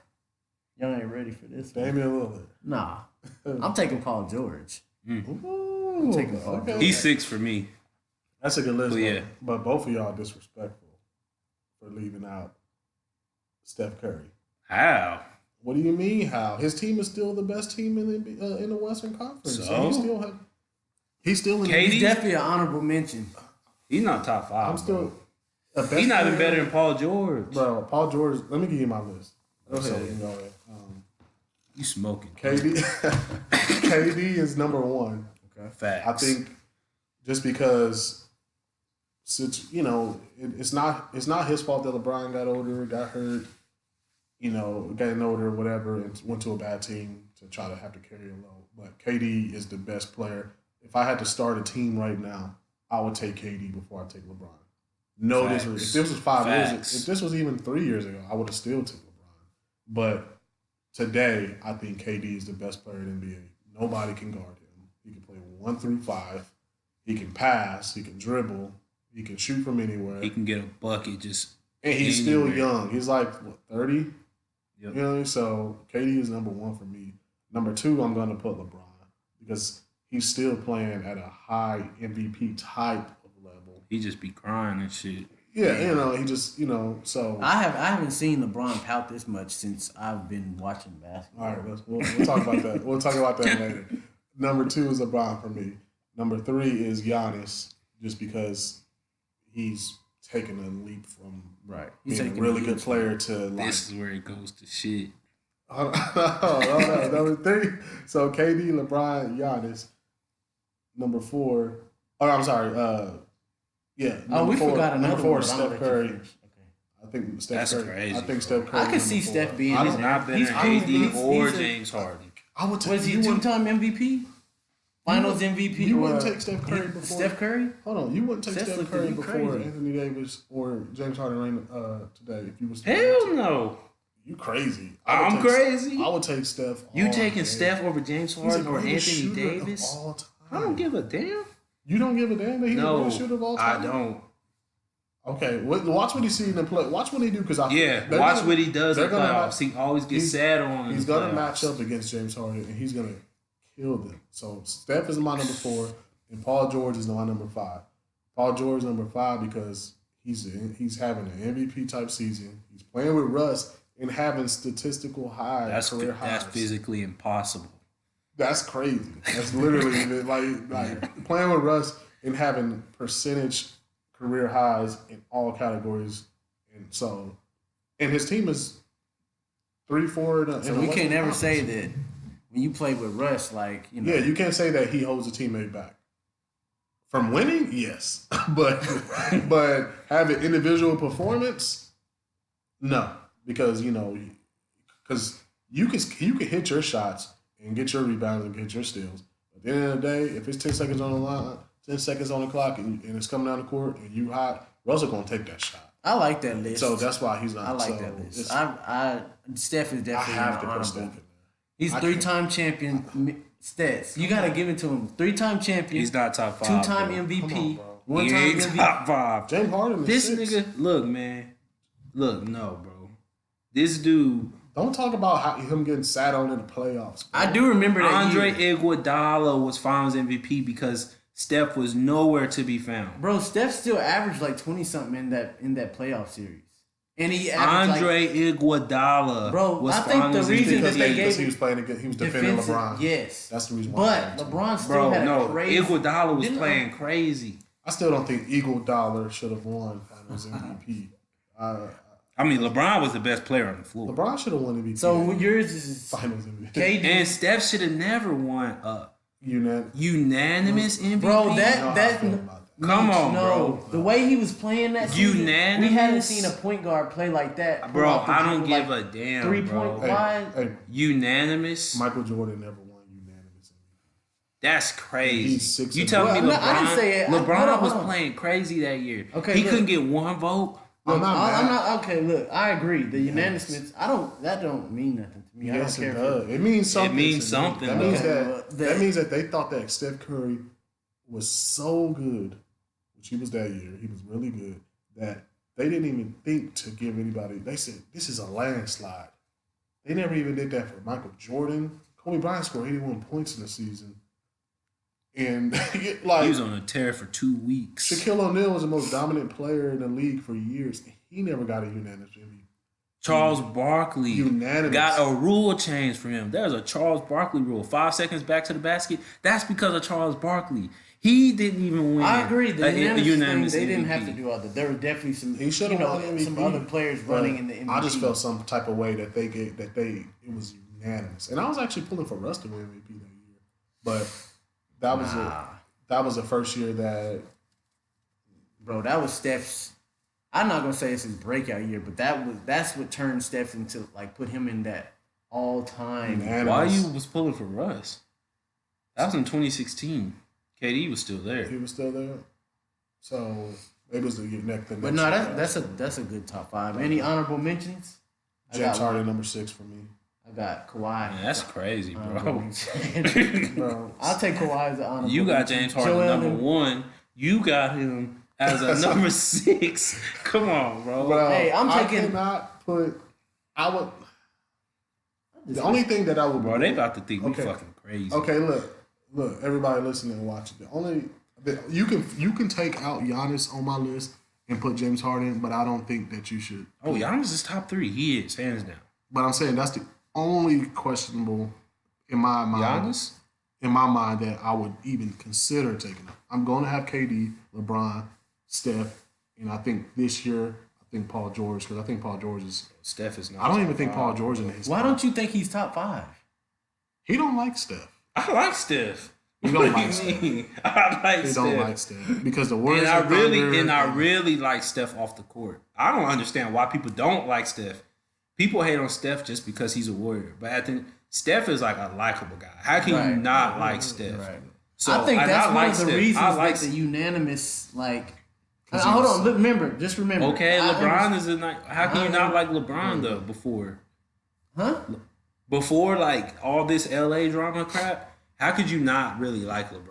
y'all ain't ready for this. Damian Lillard. Nah, I'm taking Paul George. Ooh, I'm taking Paul George. He's 6 for me. That's a good list. Well, yeah. But both of y'all disrespectful for leaving out Steph Curry. How? What do you mean? How his team is still the best team in the Western Conference? So? He's still in. KD? He's definitely an honorable mention. He's not top 5. I'm still. He's not even better than Paul George. Bro, Paul George. Let me give you my list. Go ahead. You smoking? KD. KD is number 1. Okay. Facts. I think just because, it's not his fault that LeBron got older, got hurt, getting older, whatever, and went to a bad team to try to have to carry a load. But KD is the best player. If I had to start a team right now, I would take KD before I take LeBron. No, Facts. if this was 5 years, Facts. if this was even 3 years ago, I would have still taken LeBron. But today, I think KD is the best player in the NBA. Nobody can guard him. He can play 1 through 5. He can pass. He can dribble. He can shoot from anywhere. He can get a bucket just. And he's anywhere. still young. He's like, 30? Yep. You know, so KD is number 1 for me. Number 2, I'm going to put LeBron because he's still playing at a high MVP type of level. He just be crying and shit. Yeah, he just, so. I haven't seen LeBron pout this much since I've been watching basketball. All right, we'll talk about that. We'll talk about that later. Number 2 is LeBron for me. Number 3 is Giannis, just because he's taken a leap from He's being a really good player to like. This is where it goes to shit. Number 3. So KD, LeBron, Giannis. Number 4. Oh, I'm sorry. We forgot another Number 4 one. is but I'm gonna Steph let you Curry. finish. Okay. I think Steph That's Curry. crazy, I think Steph Curry. I could see Steph being He's in not there. better than AD or he's a- James Harden. I would take. Was he a you wouldn't- 2-time MVP? Finals MVP? You wouldn't or take Steph Curry before. Steph Curry? Hold on, you wouldn't take Steph's Steph looking Curry at you before crazy. Anthony Davis or James Harden today. If you was Hell no. you crazy. I'm crazy. I would take Steph. You all taking day. Steph over James He's Harden the or greatest Anthony shooter of Davis? all time. I don't give a damn. You don't give a damn that he's the No, greatest shooter of all time. I don't. Okay, watch what he see in the play. Watch what he do because Watch what he does in they're gonna playoffs. He always gets he's- sad on. He's going gonna match up against James Harden and he's gonna kill them. So Steph is my number 4 and Paul George is my number 5. Paul George is number 5 because he's having an MVP type season. He's playing with Russ and having statistical career highs. That's physically impossible. That's crazy. That's literally like playing with Russ and having percentage career highs in all categories, and his team is 3-4. So we can't ever say that when you play with Russ, like Yeah, you can't say that he holds a teammate back from winning. Yes, but having individual performance, no, because you can hit your shots and get your rebounds and get your steals. At the end of the day, if it's 10 seconds on the line, 10 seconds on the clock, and it's coming down the court and you hot, Russell gonna take that shot. I like that list. So that's why he's not. I like that list. Steph is definitely. I have to put Steph in there. He's 3-time champion stats. You gotta give it to him. 3-time champion. He's not top 5. 2-time MVP. On, 1-time he ain't MVP. top 5. James Harden. This 6. nigga, look, man. Look, no, bro. This dude. Don't talk about him getting sat on in the playoffs. Bro. I do remember that Andre year. Iguodala was Finals MVP because Steph was nowhere to be found. Bro, Steph still averaged like 20-something in that playoff series. And he averaged Andre Iguodala was I think Finals the reason MVP. that they gave he was playing against, he was defending LeBron. Yes. That's the reason why. But LeBron still had a crazy... Iguodala was playing crazy. I still don't think Iguodala should have won Finals MVP. I mean, LeBron was the best player on the floor. LeBron should have won MVP. So yours is Finals MVP. KD. And Steph should have never won a unanimous MVP. Bro, Come on, bro. The way he was playing that season, Unanimous? we haven't seen a point guard play like that. Bro, I don't give a damn, 3-point bro. line. Hey, Unanimous? Michael Jordan never won unanimous MVP. That's crazy. He's 6 You and- telling me Well, I didn't say it. LeBron Hold was on. playing crazy that year. Okay, he look. couldn't get one vote. I'm not. Okay, look, I agree. The unanimous, that don't mean nothing to me. Yes, I it don't care. does. It means something. It means to me. something, That though. means Okay, that means that they thought that Steph Curry was so good, which he was that year. He was really good that they didn't even think to give anybody. They said this is a landslide. They never even did that for Michael Jordan. Kobe Bryant scored 81 points in the season, and He was on a tear for 2 weeks. Shaquille O'Neal was the most dominant player in the league for years. He never got a unanimous MVP. Charles Barkley Unanimous. got a rule change for him. There's a Charles Barkley rule. 5 seconds back to the basket. That's because of Charles Barkley. He didn't even win. I agree. The unanimous thing, they didn't MVP. have to do all that. There were definitely some, He should have won MVP. some other players running in the MVP. I just felt some type of way that it was unanimous, and I was actually pulling for Russ to win MVP that year, but that was the first year that. Bro, that was Steph's. I'm not gonna say it's his breakout year, but that's what turned Steph into put him in that all time. Why you was pulling for Russ? That was in 2016. KD was still there. He was still there, so it was the next. But no, that's a good top 5. Any honorable mentions? James Harden #6 for me. I got Kawhi. Man, that's crazy, bro. Bro, I'll take Kawhi as an honorable. You got James Harden Joel #1. You got him as a #6. Come on, bro. Hey, I cannot put. I would. The only thing that I would. Bro, they about to think we Okay. fucking crazy. Okay, look, everybody listening and watching. You can take out Giannis on my list and put James Harden, but I don't think that you should. Oh, Giannis is top 3. He is, hands down. But I'm saying that's the only questionable in my mind. Giannis? In my mind, that I would even consider taking him. I'm going to have KD, LeBron, Steph, and I think this year Paul George, because I think Paul George is. Steph is not. I don't even think Paul George is in his. Why don't you think he's top 5? He don't like Steph. I like Steph. He don't like Steph. I like He Steph. don't like Steph because the Warriors. And I really like Steph off the court. I don't understand why people don't like Steph. People hate on Steph just because he's a Warrior, but Steph is like a likable guy. How can you not like Steph? Right. So I think that's one of the reasons like that the unanimous hold on, remember. Okay, LeBron is a night. How can you not like LeBron though? Before all this LA drama crap, how could you not really like LeBron?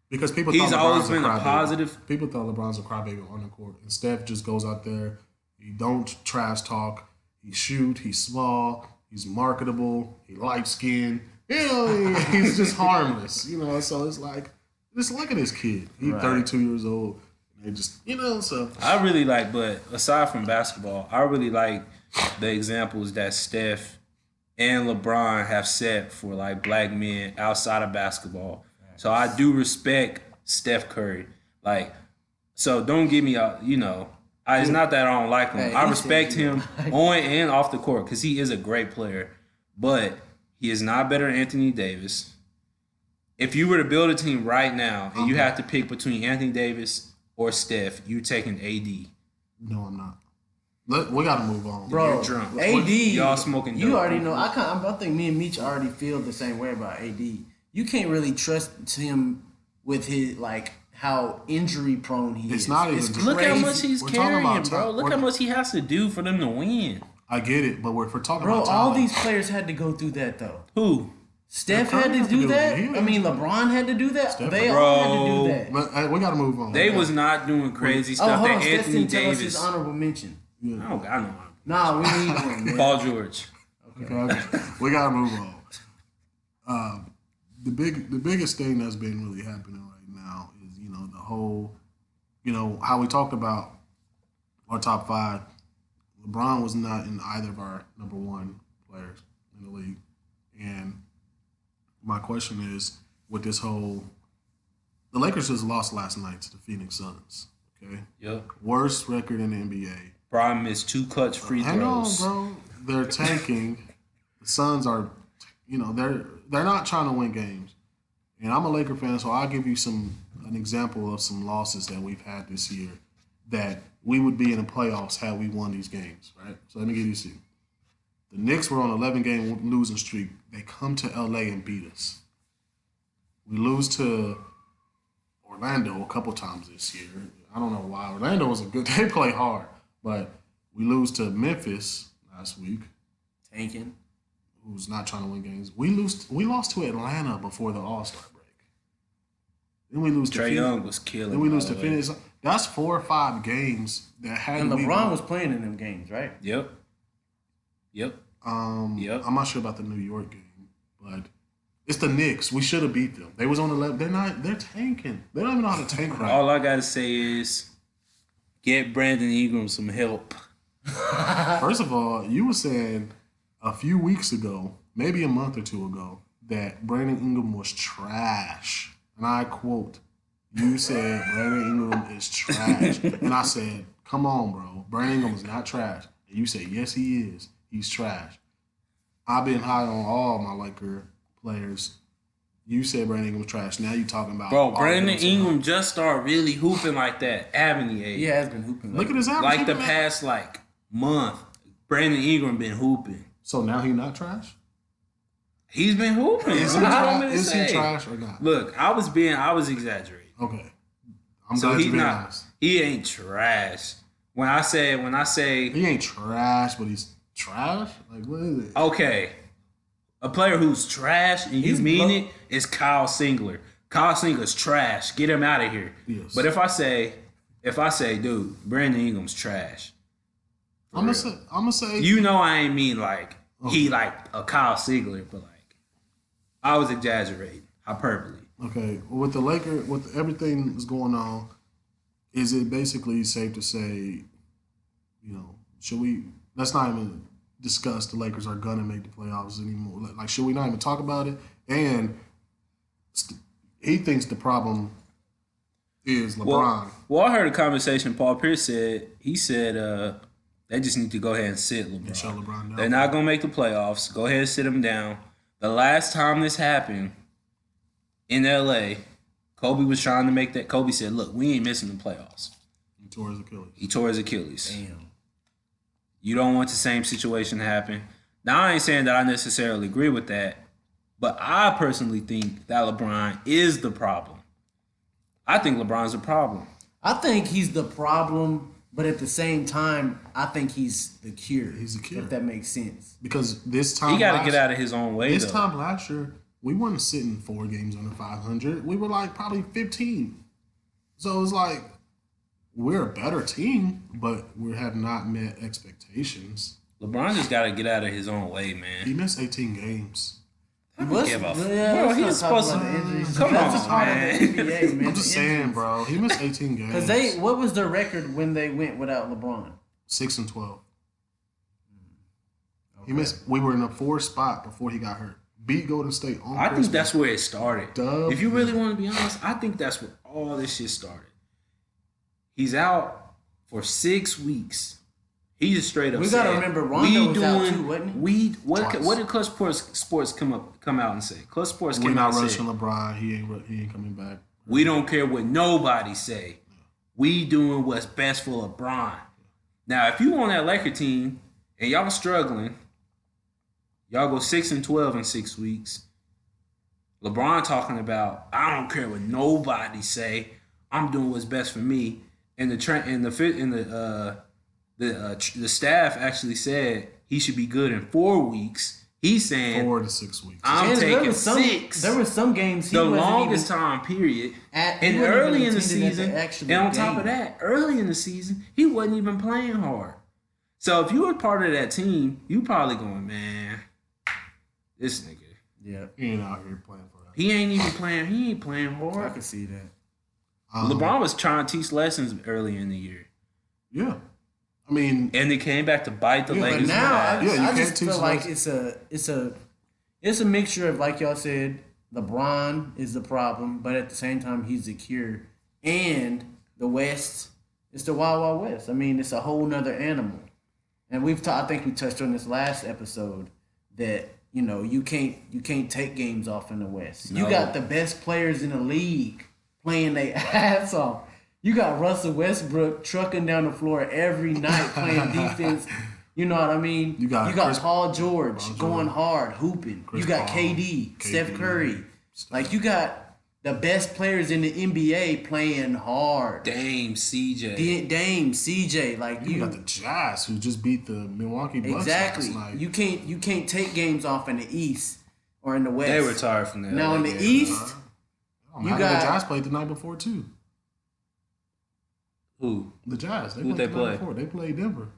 Because people He's thought always LeBron's been a crybaby. positive. People thought LeBron's a crybaby on the court, and Steph just goes out there. He don't trash talk. He shoot. He's small. He's marketable. He light skinned. He's just harmless. So it's like, just look at this kid. He's 32 years old. And just so I really like, but aside from basketball, I really like the examples that Steph and LeBron have set for like black men outside of basketball. So I do respect Steph Curry. Like, so don't get me out, it's not that I don't like him. Hey, I respect him on and off the court because he is a great player. But he is not better than Anthony Davis. If you were to build a team right now and you have to pick between Anthony Davis or Steph, you're taking AD. No, I'm not. We got to move on. Bro, You're drunk. AD, y'all smoking you dope. already know. I think me and Meech already feel the same way about AD. You can't really trust him with his, like, how injury prone he is. It's not even. Look how crazy. much he's We're talking carrying, about bro. Look how much he has to do for them to win. I get it, but if we're talking Bro, about all talent, these players had to go through that, though. Who? Steph Curry had to had to do do that. it. I mean, LeBron had to do that. Steph- They all had to do Bro. that. But we got to move on. They was not doing crazy stuff hold that on. Steph Anthony didn't tell us his Davis. honorable mention. I don't got no. Nah, we need one, man. Paul George. Okay. We got to move on. The biggest thing that's been really happening right now is the whole how we talked about our top 5. LeBron was not in either of our number 1 players in the league, and my question is with this whole, the Lakers just lost last night to the Phoenix Suns. Okay, Yep. worst record in the NBA. Brian missed 2 clutch free Hang on, throws. bro. They're tanking. The Suns are, they're not trying to win games. And I'm a Laker fan, so I'll give you an example of some losses that we've had this year that we would be in the playoffs had we won these games, right? So let me give you some. The Knicks were on an 11-game losing streak. They come to LA and beat us. We lose to Orlando a couple times this year. I don't know why. Orlando was they play hard. But we lose to Memphis last week, Tanking. who's not trying to win games. We lost to Atlanta before the All-Star break. Then we lose to Trae Phoenix. Young was killing. Then we lose by to the way. Phoenix. That's 4 or 5 games that had And we LeBron won. was playing in them games, right? Yep. Yep. Yep. I'm not sure about the New York game, but it's the Knicks. We should have beat them. They was on the left. They're tanking. They don't even know how to tank right. All I gotta say is, get Brandon Ingram some help. First of all, you were saying a few weeks ago, maybe a month or 2 ago, that Brandon Ingram was trash. And I quote, you said Brandon Ingram is trash. And I said, come on, bro. Brandon Ingram is not trash. And you said, yes, he is. He's trash. I've been high on all my Laker players. You said Brandon Ingram was trash. Now you talking about... Bro, Brandon Ingram just started really hooping like that, haven't he? He has been hooping. Look at his average. Like the past month, Brandon Ingram been hooping. So now he not trash? He's been hooping. Is he, What you want me to is he say? trash or not? Look, I was exaggerating. Okay. I'm So glad he's you're being not. honest. He ain't trash. When I say, He ain't trash, but he's trash? Like, what is it? okay, a player who's trash and you He's mean low. it is Kyle Singler. Kyle Singler's trash. Get him out of here. Yes. But if I say, dude, Brandon Ingram's trash. I'm gonna say You know I ain't mean like he like a Kyle Singler, but like I was exaggerating, hyperbole. okay. With the Laker, with everything that's going on, is it basically safe to say, should we? Let's not even discuss the Lakers are gonna make the playoffs anymore. Like, should we not even talk about it? And he thinks the problem is LeBron. Well, I heard a conversation Paul Pierce said. He said they just need to go ahead and sit LeBron. And shut LeBron down. They're not going to make the playoffs. Go ahead and sit him down. The last time this happened in L.A., Kobe was trying to make that. Kobe said, look, we ain't missing the playoffs. He tore his Achilles. He tore his Achilles. Damn. You don't want the same situation to happen. Now, I ain't saying that I necessarily agree with that, but I personally think that LeBron is the problem. I think LeBron's the problem. I think he's the problem, but at the same time, I think he's the cure. He's the cure. If that makes sense. Because this time He got to get out of his own way, This though. time last year, we weren't sitting 4 games under 500. We were like probably 15. So it's like we're a better team, but we have not met expectations. LeBron just got to get out of his own way, He man. missed 18 games. What's- give a f- yeah, Bro, let's he's not talk supposed about to- the injuries. Come Let's on, just talk about man. the NBA, man. I'm just saying, bro. He missed 18 games. Because what was their record when they went without LeBron? 6-12. He missed. We were in the 4th spot before he got hurt. Beat Golden State on I Christmas. think that's where it started. Dub. If you really want to be honest, I think that's where all this shit started. He's out for 6 weeks. He just straight up. We said, gotta remember Rondo was out too, wasn't he? What did Clutch Sports come out and say? Clutch Sports came out and said, We're not rushing LeBron. He ain't coming back. We don't care what nobody say. We doing what's best for LeBron. Now, if you on that Laker team and y'all struggling, y'all go 6-12 in 6 weeks. LeBron talking about, I don't care what nobody say. I'm doing what's best for me. And the staff actually said he should be good in 4 weeks. He's saying 4 to 6 weeks. I'm taking 6. There were some games he the wasn't longest even, time period. At, and early in the season, and on top of that, early in the season, he wasn't even playing hard. So if you were part of that team, you probably going, man, this nigga. Yeah, he ain't out here playing for that. He ain't even playing. He ain't playing hard. I can see that. LeBron was trying to teach lessons early in the year. Yeah. I mean, and they came back to bite the Lakers. But now, I just feel like it's a mixture of, like y'all said, LeBron is the problem, but at the same time he's the cure. And the West, it's the Wild Wild West. I mean, it's a whole nother animal. And I think we touched on this last episode that you can't take games off in the West. No. You got the best players in the league playing their ass off. You got Russell Westbrook trucking down the floor every night playing defense. You know what I mean? You got Paul George going hard, hooping. You got KD, Steph Curry. Like, you got the best players in the NBA playing hard. Dame, CJ. Like, you got the Jazz who just beat the Milwaukee Bucks. Exactly. You can't take games off in the East or in the West. They retired from that. Now in the East, you got the Jazz played the night before too. Who? The Jazz. Who they play? Before. They played Denver.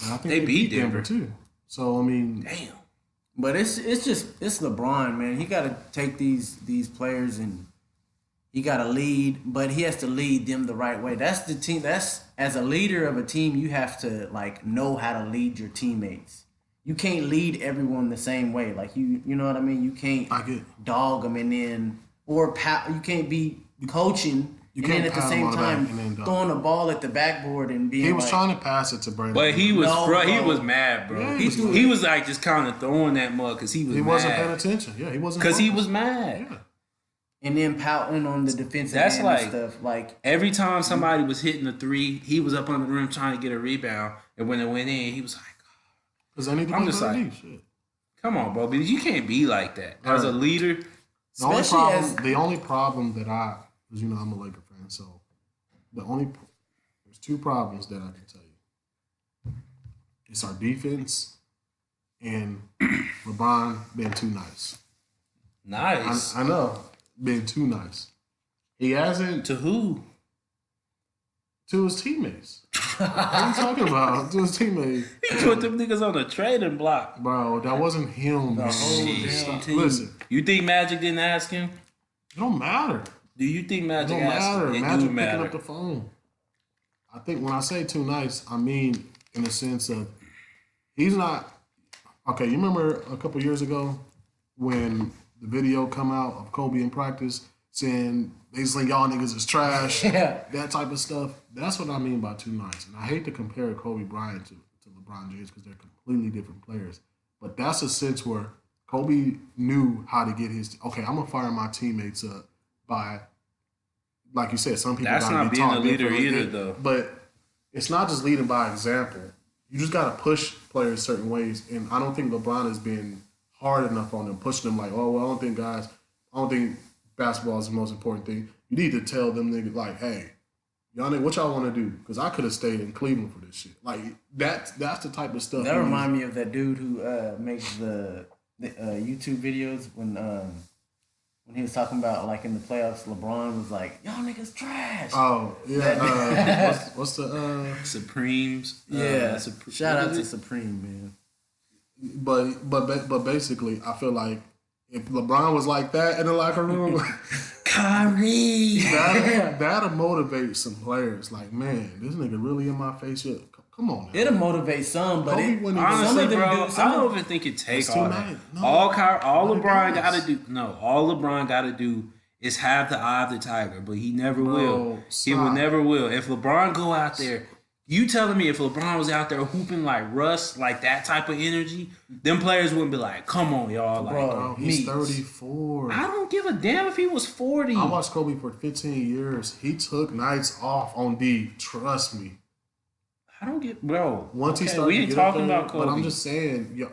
And I think they beat Denver too. So I mean, damn. But it's LeBron, man. He got to take these players and he got to lead, but he has to lead them the right way. That's the team. That's, as a leader of a team, you have to know how to lead your teammates. You can't lead everyone the same way. Like you know what I mean. You can't dog them and then you can't be coaching. And then at the same time throwing the ball at the backboard and being. He was trying to pass it to Brandon. But he was he was mad, bro. Yeah, he was like just kind of throwing that mug because he was. He wasn't paying attention. Yeah, he wasn't. Because he was mad. Yeah. And then pouting on the defensive end and stuff. Like every time somebody was hitting a three, he was up under the rim trying to get a rebound, and when it went in, he was like, "Because I need to." I'm just like, shit. Come on, bro, because you can't be like that as a leader. The only problem that because I'm a Laker fan, so there's 2 problems that I can tell you. It's our defense and LeBron being too nice. Nice. I know, being too nice. He hasn't. To who? To his teammates. What are you talking about? To his teammates. He put them niggas on the trading block. Bro, that wasn't him. The whole damn team. Listen. You think Magic didn't ask him? It don't matter. Do you think Magic asked him? Magic picking up the phone. I think when I say too nice, I mean in the sense of he's not. Okay, you remember a couple years ago when the video come out of Kobe in practice saying basically y'all niggas is trash, that type of stuff. That's what I mean by too nice. And I hate to compare Kobe Bryant to LeBron James because they're completely different players. But that's a sense where Kobe knew how to get his. Okay, I'm gonna fire my teammates up by, like you said, some people. That's not being a leader either, though. But it's not just leading by example. You just gotta push players certain ways, and I don't think LeBron has been hard enough on them, pushing them like, oh well, I don't think basketball is the most important thing. You need to tell them niggas like, hey, y'all niggas, what y'all want to do? Because I could have stayed in Cleveland for this shit. Like that's the type of stuff. That remind me of that dude who makes the YouTube videos when he was talking about like in the playoffs, LeBron was like, y'all niggas trash. Oh yeah. What's the Supremes? Yeah. Shout out to Supreme, man. But basically, I feel like if LeBron was like that in the locker room, Kyrie, that'll motivate some players. Like, man, this nigga really in my face. Come on now. It'll motivate some, but Kobe wouldn't even- Honestly, some of them bro, do. I don't even think it takes That's all too that. nice. No. All But it LeBron does. got to do. No, all LeBron got to do is have the eye of the tiger, but he never will. He will stop. never will. If LeBron go out there, you telling me if LeBron was out there hooping like Russ, like that type of energy, them players wouldn't be like, "Come on, y'all!" Like, Bro, He's me. 34. I don't give a damn if he was 40. I watched Kobe for 15 years. He took nights off on D. Trust me. I don't get, bro. Once he okay, started we to ain't get up talking there, about Kobe. but I'm just saying, yo,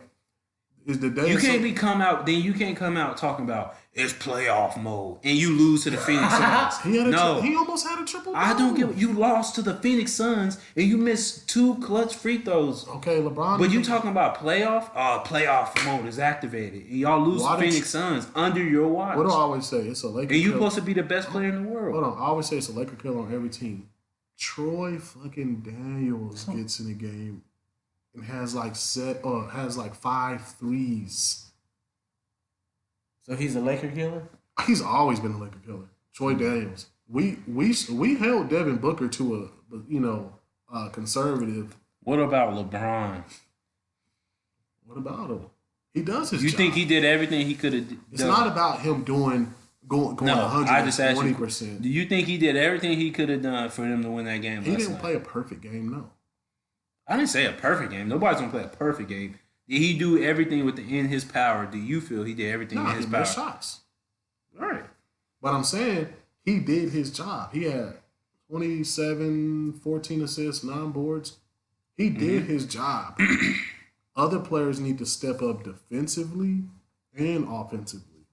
is the day You of can't some- be come out. Then you can't come out talking about it's playoff mode and you lose to the Phoenix Suns. He had No, he almost had a triple. I don't give. You lost to the Phoenix Suns and you missed 2 clutch free throws. Okay, LeBron. But you talking about playoff? Playoff mode is activated and y'all lose Why to did Phoenix Suns under your watch. What do I always say? It's a Laker. And you killer. supposed to be the best player in the world. Hold on. I always say it's a Laker killer on every team. Troy fucking Daniels gets in the game and has like 5 threes. So he's a Laker killer? He's always been a Laker killer. Troy Daniels. We held Devin Booker to a conservative. What about LeBron? What about him? He does his You job. think he did everything he could have done? It's not about him going No, I just asked you. 120%. Do you think he did everything he could have done for them to win that game? He last didn't night? play a perfect game, no. I didn't say a perfect game. Nobody's gonna play a perfect game. Did he do everything in his power? Do you feel he did everything No, in his he power? missed shots. All right. But I'm saying he did his job. He had 27, 14 assists, 9 boards. He did his job. Other players need to step up defensively and offensively.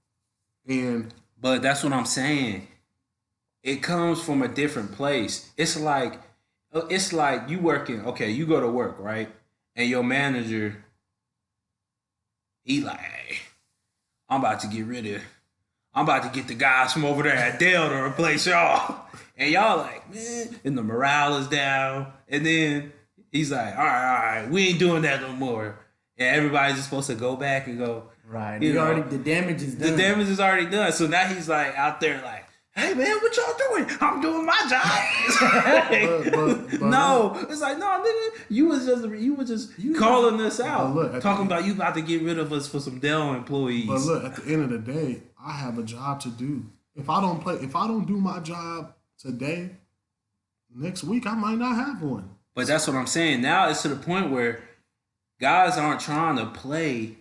But that's what I'm saying. It comes from a different place. It's like you working. Okay, you go to work, right? And your manager, he like, hey, I'm about to get the guys from over there at Dell to replace y'all. And y'all like, man, and the morale is down. And then he's like, all right, we ain't doing that no more. And everybody's just supposed to go back and go, Right. You know, The damage is done. the damage is already done. So now he's like out there like, hey man, what y'all doing? I'm doing my job. but No, it's like, no, nigga, you was just calling us out. look, at Talking the- about you about to get rid of us for some Dell employees. But look, at the end of the day, I have a job to do. If I don't do my job today, next week I might not have one. But that's what I'm saying. Now it's to the point where guys aren't trying to play.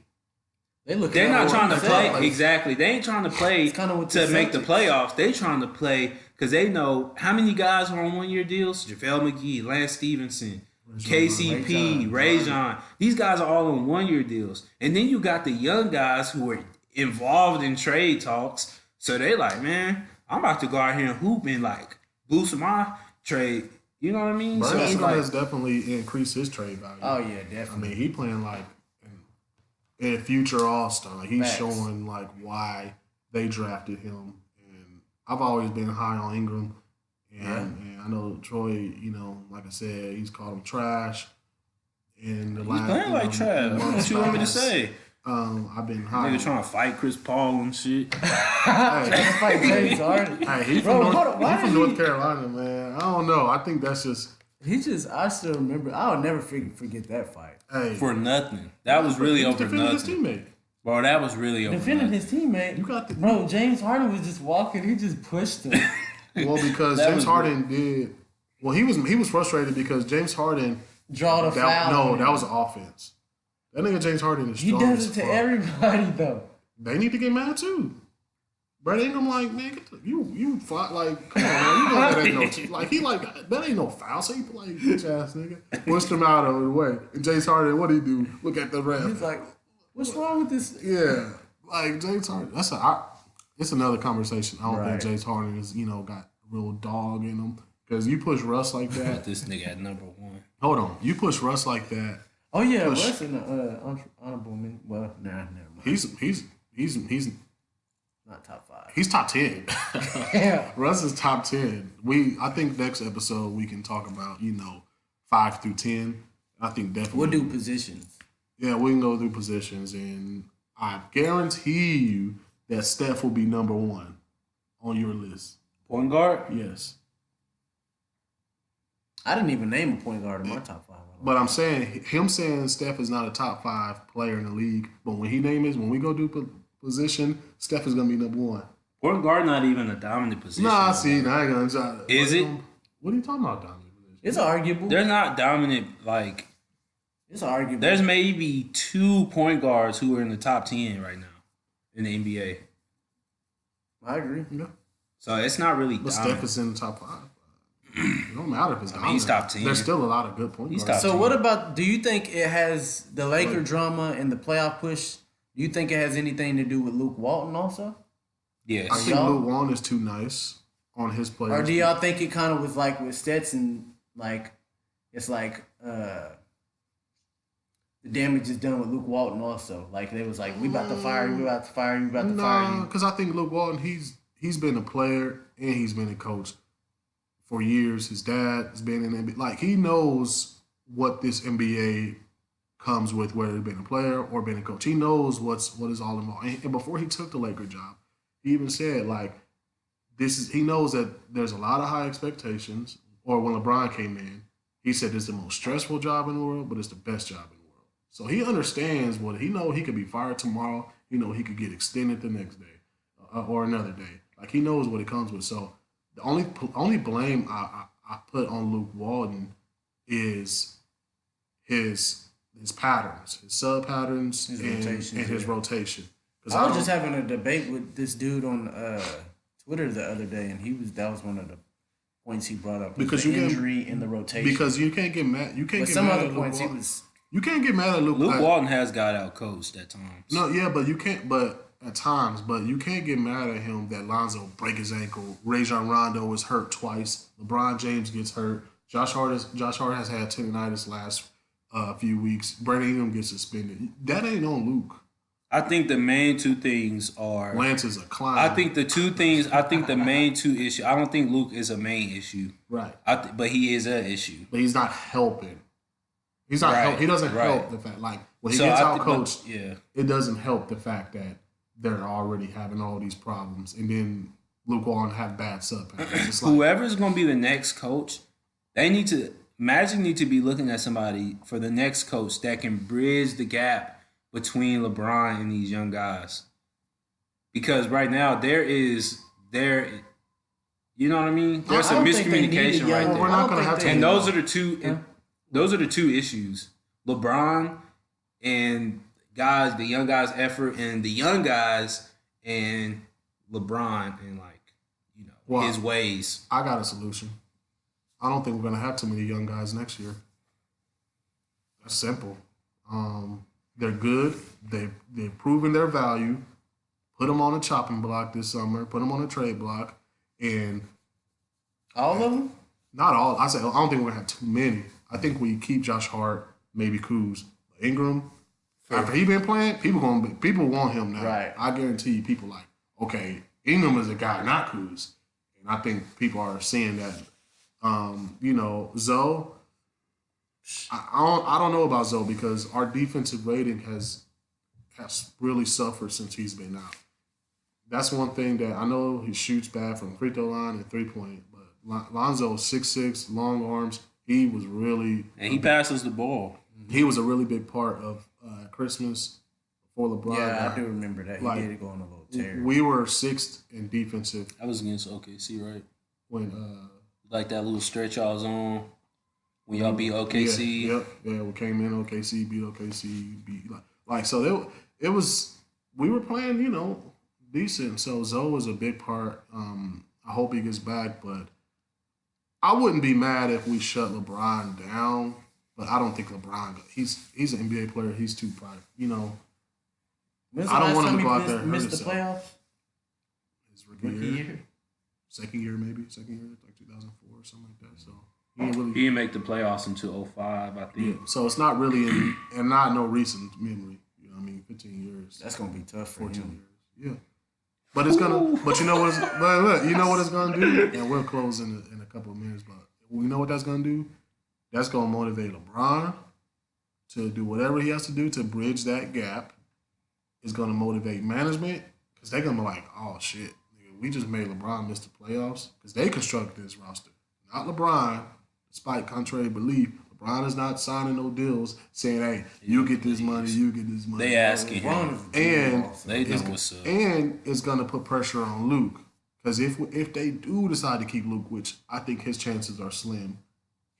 They're not trying to play. Exactly. They ain't trying to play kinda with to the make the Celtics. playoffs. They trying to play because they know how many guys are on 1-year deals. JaVale McGee, Lance Stevenson, KCP, Rajon. These guys are all on 1-year deals. And then you got the young guys who are involved in trade talks. So they like, man, I'm about to go out here and hoop and like boost my trade. You know what I mean? So it's Bernstein like, has definitely increased his trade value. Oh yeah, I definitely. mean, he playing like a future All-Star. Like, he's Facts. showing like why they drafted him. And I've always been high on Ingram. And I know Troy, you know, like I said, he's called him trash. And the he's playing like trash. What you want me to say? I've been high. Nigga trying to fight Chris Paul and shit. Trying to fight James Harden. Hey, he Bro, from, hold on, why he from is North he- Carolina, man. I don't know. I think that's just I still remember. I'll never forget that fight. hey For nothing. That was really he was over defending his nothing. teammate. Bro, that was really over Defending nothing. his teammate. You got the Bro, James Harden was just walking. He just pushed him. well because That James was Harden did. Well, he was frustrated because James Harden. Draw the foul. No, on that him. was offense. That nigga James Harden is He strong. does as it to fuck. everybody though. They need to get mad too. Brad Ingram, like, man, you fought like, come on, man, you know that ain't no like he like that ain't no foul. So he like bitch ass nigga pushed him out of the way. And James Harden, what he do? Look at the ref. He's like, "What's wrong with this?" Yeah, like James Harden. It's another conversation. I don't Right. think James Harden is got real dog in him because you push Russ like Put that. this nigga at number 1. Hold on, you push Russ like that. Oh yeah, Push. Russ in the honorable mention. Well, nah, never mind. He's Not top 5. he's top 10. Yeah. Russ is top 10. I think next episode we can talk about 5 through 10. I think definitely We'll do positions. Yeah, we can go through positions, and I guarantee you that Steph will be number 1 on your list. Point guard? Yes. I didn't even name a point guard in my top 5. But I'm saying him saying Steph is not a top 5 player in the league. But when when we go do position, Steph is gonna be number 1. Point guard not even a dominant position. Nah, see, now I ain't gonna try. Is it? What are you talking about, dominant position? It's arguable. They're not dominant. Like it's arguable. There's maybe 2 point guards who are in the top 10 right now in the NBA. I agree. Yeah. So it's not really. But dominant. Steph is in the top 5. It don't matter if it's dominant. He's top 10. There's still a lot of good point guards. So what about? Do you think it has the Laker drama and the playoff push? Do you think it has anything to do with Luke Walton also? Yes. I think Luke Walton is too nice on his players. Or do y'all think it kind of was like with Stetson, like it's like the damage is done with Luke Walton also? Like they was like, we about to fire you, we about to fire you, we about to fire you. Because I think Luke Walton, he's been a player and he's been a coach for years. His dad has been in NBA. Like he knows what this NBA comes with, whether he's been a player or been a coach. He knows what is all involved. And before he took the Laker job, he even said like he knows that there's a lot of high expectations. Or when LeBron came in, he said it's the most stressful job in the world, but it's the best job in the world. So he understands he know he could be fired tomorrow. He know he could get extended the next day or another day. Like he knows what it comes with. So the only blame I put on Luke Walton is his patterns, his sub patterns, and his rotation. I was just having a debate with this dude on Twitter the other day, and that was one of the points he brought up because the injury in the rotation. Because you can't get mad. You can't. But get some mad other at points Luke he was. You can't get mad at Luke. Luke Walton has got out coached at times. No, yeah, but you can't. But at times, but you can't get mad at him that Lonzo break his ankle. Rajon Rondo is hurt twice. LeBron James gets hurt. Josh Hart has had tendonitis last few weeks. Brandon Ingram gets suspended. That ain't on Luke. I think the main 2 things are Lance is a clown. I think the main 2 issues. I don't think Luke is a main issue. Right. But he is an issue. But he's not helping. He's not. He doesn't help the fact when he gets out coached. Yeah. It doesn't help the fact that they're already having all these problems, and then Luke Walton have bad sub patterns. Whoever's going to be the next coach, Magic need to be looking at somebody for the next coach that can bridge the gap between LeBron and these young guys. Because right now you know what I mean? There's some miscommunication right there. We're not going to have to. And those are the two. Yeah. Those are the 2 issues: LeBron and the young guys' effort, and the young guys and LeBron and his ways. I got a solution. I don't think we're going to have too many young guys next year. That's simple. They're good. They've proven their value. Put them on a chopping block this summer. Put them on a trade block. And all of them? Not all. I don't think we're going to have too many. I think we keep Josh Hart, maybe Kuz. Ingram, after he been playing, people want him now. Right. I guarantee you people like, okay, Ingram is a guy, not Kuz. And I think people are seeing that. Zoe, I don't know about Zoe because our defensive rating has really suffered since he's been out. That's one thing that I know he shoots bad from free throw line and 3-point, but Lonzo 6'6", long arms. He was really and he passes the ball. He was a really big part of Christmas for LeBron. Yeah, I do remember that. He did go on a little tear. We were 6th in defensive. I was against OKC, right? When like that little stretch y'all was on when y'all beat OKC. Yeah, we came in OKC, beat OKC, so it was we were playing, decent. So Zoe was a big part. I hope he gets back, but I wouldn't be mad if we shut LeBron down. But I don't think LeBron. He's an NBA player. He's too private. I don't want him to go out there and miss the playoffs. His rookie year. Second year, like 2004 or something like that. So he didn't make the playoffs until 2005, I think. Yeah, so it's not really and not no recent memory. 15 years. That's gonna be tough for 14 him. years. Yeah, but it's gonna. But you know what? Look, you know what it's gonna do, and we'll close in a couple of minutes. But we know what that's gonna do. That's gonna motivate LeBron to do whatever he has to do to bridge that gap. It's gonna motivate management because they're gonna be like, oh shit. We just made LeBron miss the playoffs because they constructed this roster. Not LeBron. despite contrary belief, LeBron is not signing no deals saying, "Hey, you get this money, you get this money." They asking him, and they know what's up. And it's gonna put pressure on Luke because if they do decide to keep Luke, which I think his chances are slim,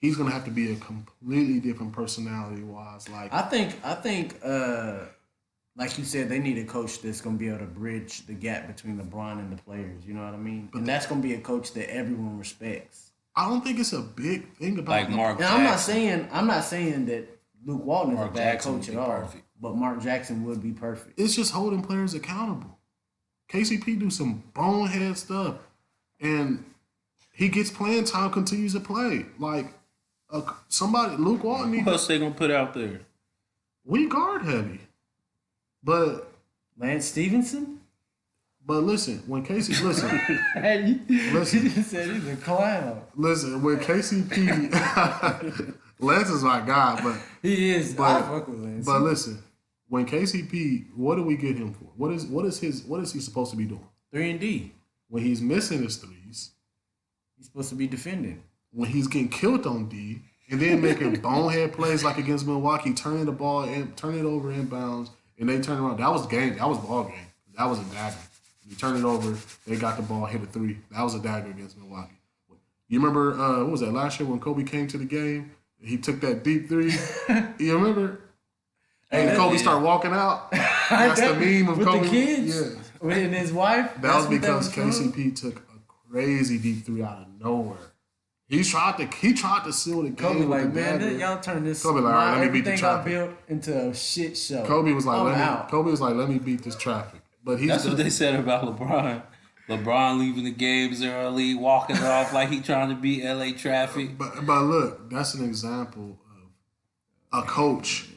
he's gonna have to be a completely different personality wise. Like I think, like you said, they need a coach that's gonna be able to bridge the gap between LeBron and the players. You know what I mean? And that's gonna be a coach that everyone respects. I don't think it's a big thing about Like Mark And Jackson. I'm not saying that Luke Walton is Mark a bad Jackson coach would at be all. perfect. But Mark Jackson would be perfect. It's just holding players accountable. KCP do some bonehead stuff, and he gets playing time, continues to play. Like somebody, Luke Walton. Who else they gonna put out there? We guard heavy, but Lance Stevenson? listen, when Casey listen, Hey, Listen. you just said he's a clown. listen, when KCP, Lance is my guy, but He is. I fuck with Lance. but listen, when KCP, what do we get him for? What is he supposed to be doing? 3-and-D. When he's missing his threes, He's supposed to be defending. when he's getting killed on D, and then making bonehead plays like against Milwaukee, turning the ball and turning it over inbounds, and they turn around. That was game. That was ball game. That was a dagger. You turn it over, they got the ball, hit a three. That was a dagger against Milwaukee. You remember what was that last year when Kobe came to the game? He took that deep three. You remember? And Kobe started walking out. That's the meme of with Kobe. the kids? Yeah. With his wife? That was That's what because from? KCP took a crazy deep three out of nowhere. He tried to seal the game. Kobe with like, the man, dagger. y'all turn this Kobe like, all right, let me beat the everything I traffic. built into a shit show. Kobe was like, I'm let me beat this traffic. But That's what they said about LeBron. LeBron leaving the games early, walking off like he trying to beat LA traffic. But look, that's an example of a coach.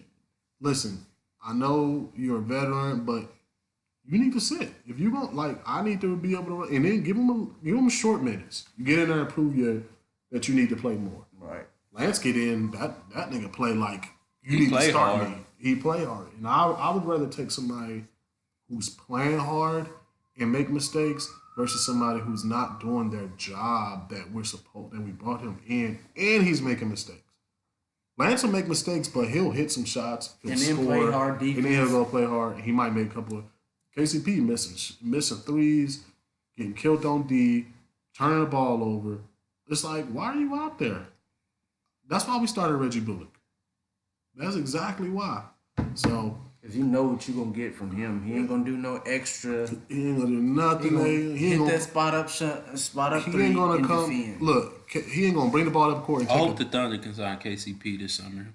Listen, I know you're a veteran, but you need to sit. If you want, I need to be able to run, and then give him short minutes. You get in there and prove that you need to play more. Right. Lance get in, that nigga play like you He need to play start hard. me. He play hard, and I would rather take somebody who's playing hard and make mistakes versus somebody who's not doing their job that we brought him in, and he's making mistakes. Lance will make mistakes, but he'll hit some shots, he'll And then score, play hard defense. and then he'll go play hard. He might make a couple of KCP missing threes, getting killed on D, turning the ball over. It's like, why are you out there? That's why we started Reggie Bullock. That's exactly why. So Because you know what you're going to get from him. He ain't going to do no extra. he ain't gonna do nothing. He ain't that spot up He three ain't gonna and come. defend. Look, he ain't gonna bring the ball up court. And I take hope it. the Thunder can sign KCP this summer.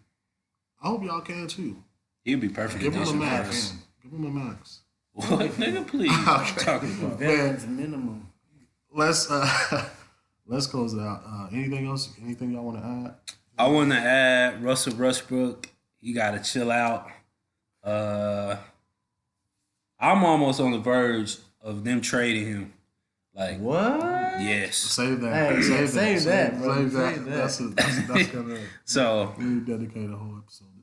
I hope y'all can too. He'd be perfect Give him a addition for max. us. Give him a max. What, nigga, please? What you talking about? Veterans minimum. Let's close it out. Anything else? Anything y'all want to add? I want to add Russell Westbrook. He got to chill out. I'm almost on the verge of them trading him. Like, What? yes. Save that. Hey, save save that, Save, bro. save that. Save that. That's gonna. So, We dedicate a whole episode to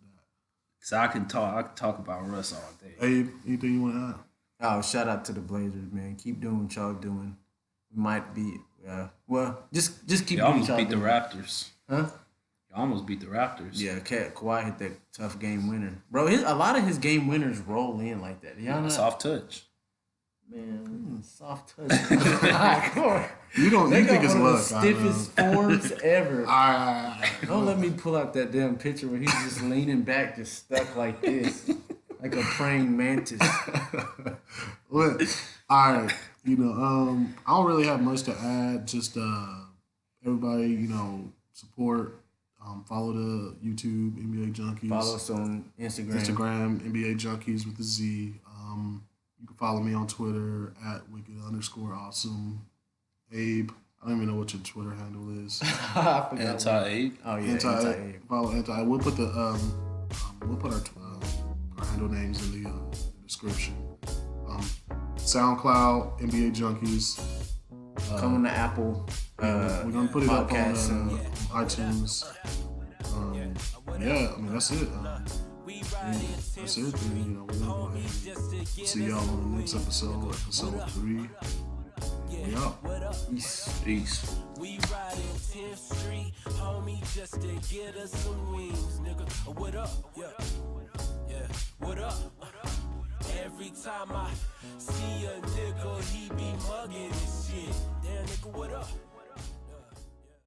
that. I can talk about Russ all day. Hey, anything you want to add? Oh, shout out to the Blazers, man. Keep doing what y'all doing. We might be, well, just keep You doing almost what y'all beat the doing. Raptors. Huh? You almost beat the Raptors. Yeah, Kawhi hit that tough game winner. Bro, a lot of his game winners roll in like that. Y'all know? Soft touch. Man, soft touch. Come on. You don't. They You think got it's one of luck? the stiffest forms ever. I Don't let me pull out that damn picture where he's just leaning back, just stuck like this, like a praying mantis. Look, all right. I don't really have much to add. Just everybody, support. Follow the YouTube NBA Junkies. Follow us on Instagram NBA Junkies with a Z. You can follow me on Twitter at @wicked_awesome. Abe, I don't even know what your Twitter handle is. I forgot. Anti-8. Oh yeah, Anti. Follow Anti. We'll put our handle names in the description. SoundCloud NBA Junkies. Come on to Apple. We're gonna put it up on podcasts and iTunes. That's it. That's it. Then, we're gonna go ahead and see y'all on the next episode 3. We out. Peace. We riding 10th Street, homie, just to get us some wings, nigga. What up? Yeah. What up? Every time I see a nigga, he be mugging this shit.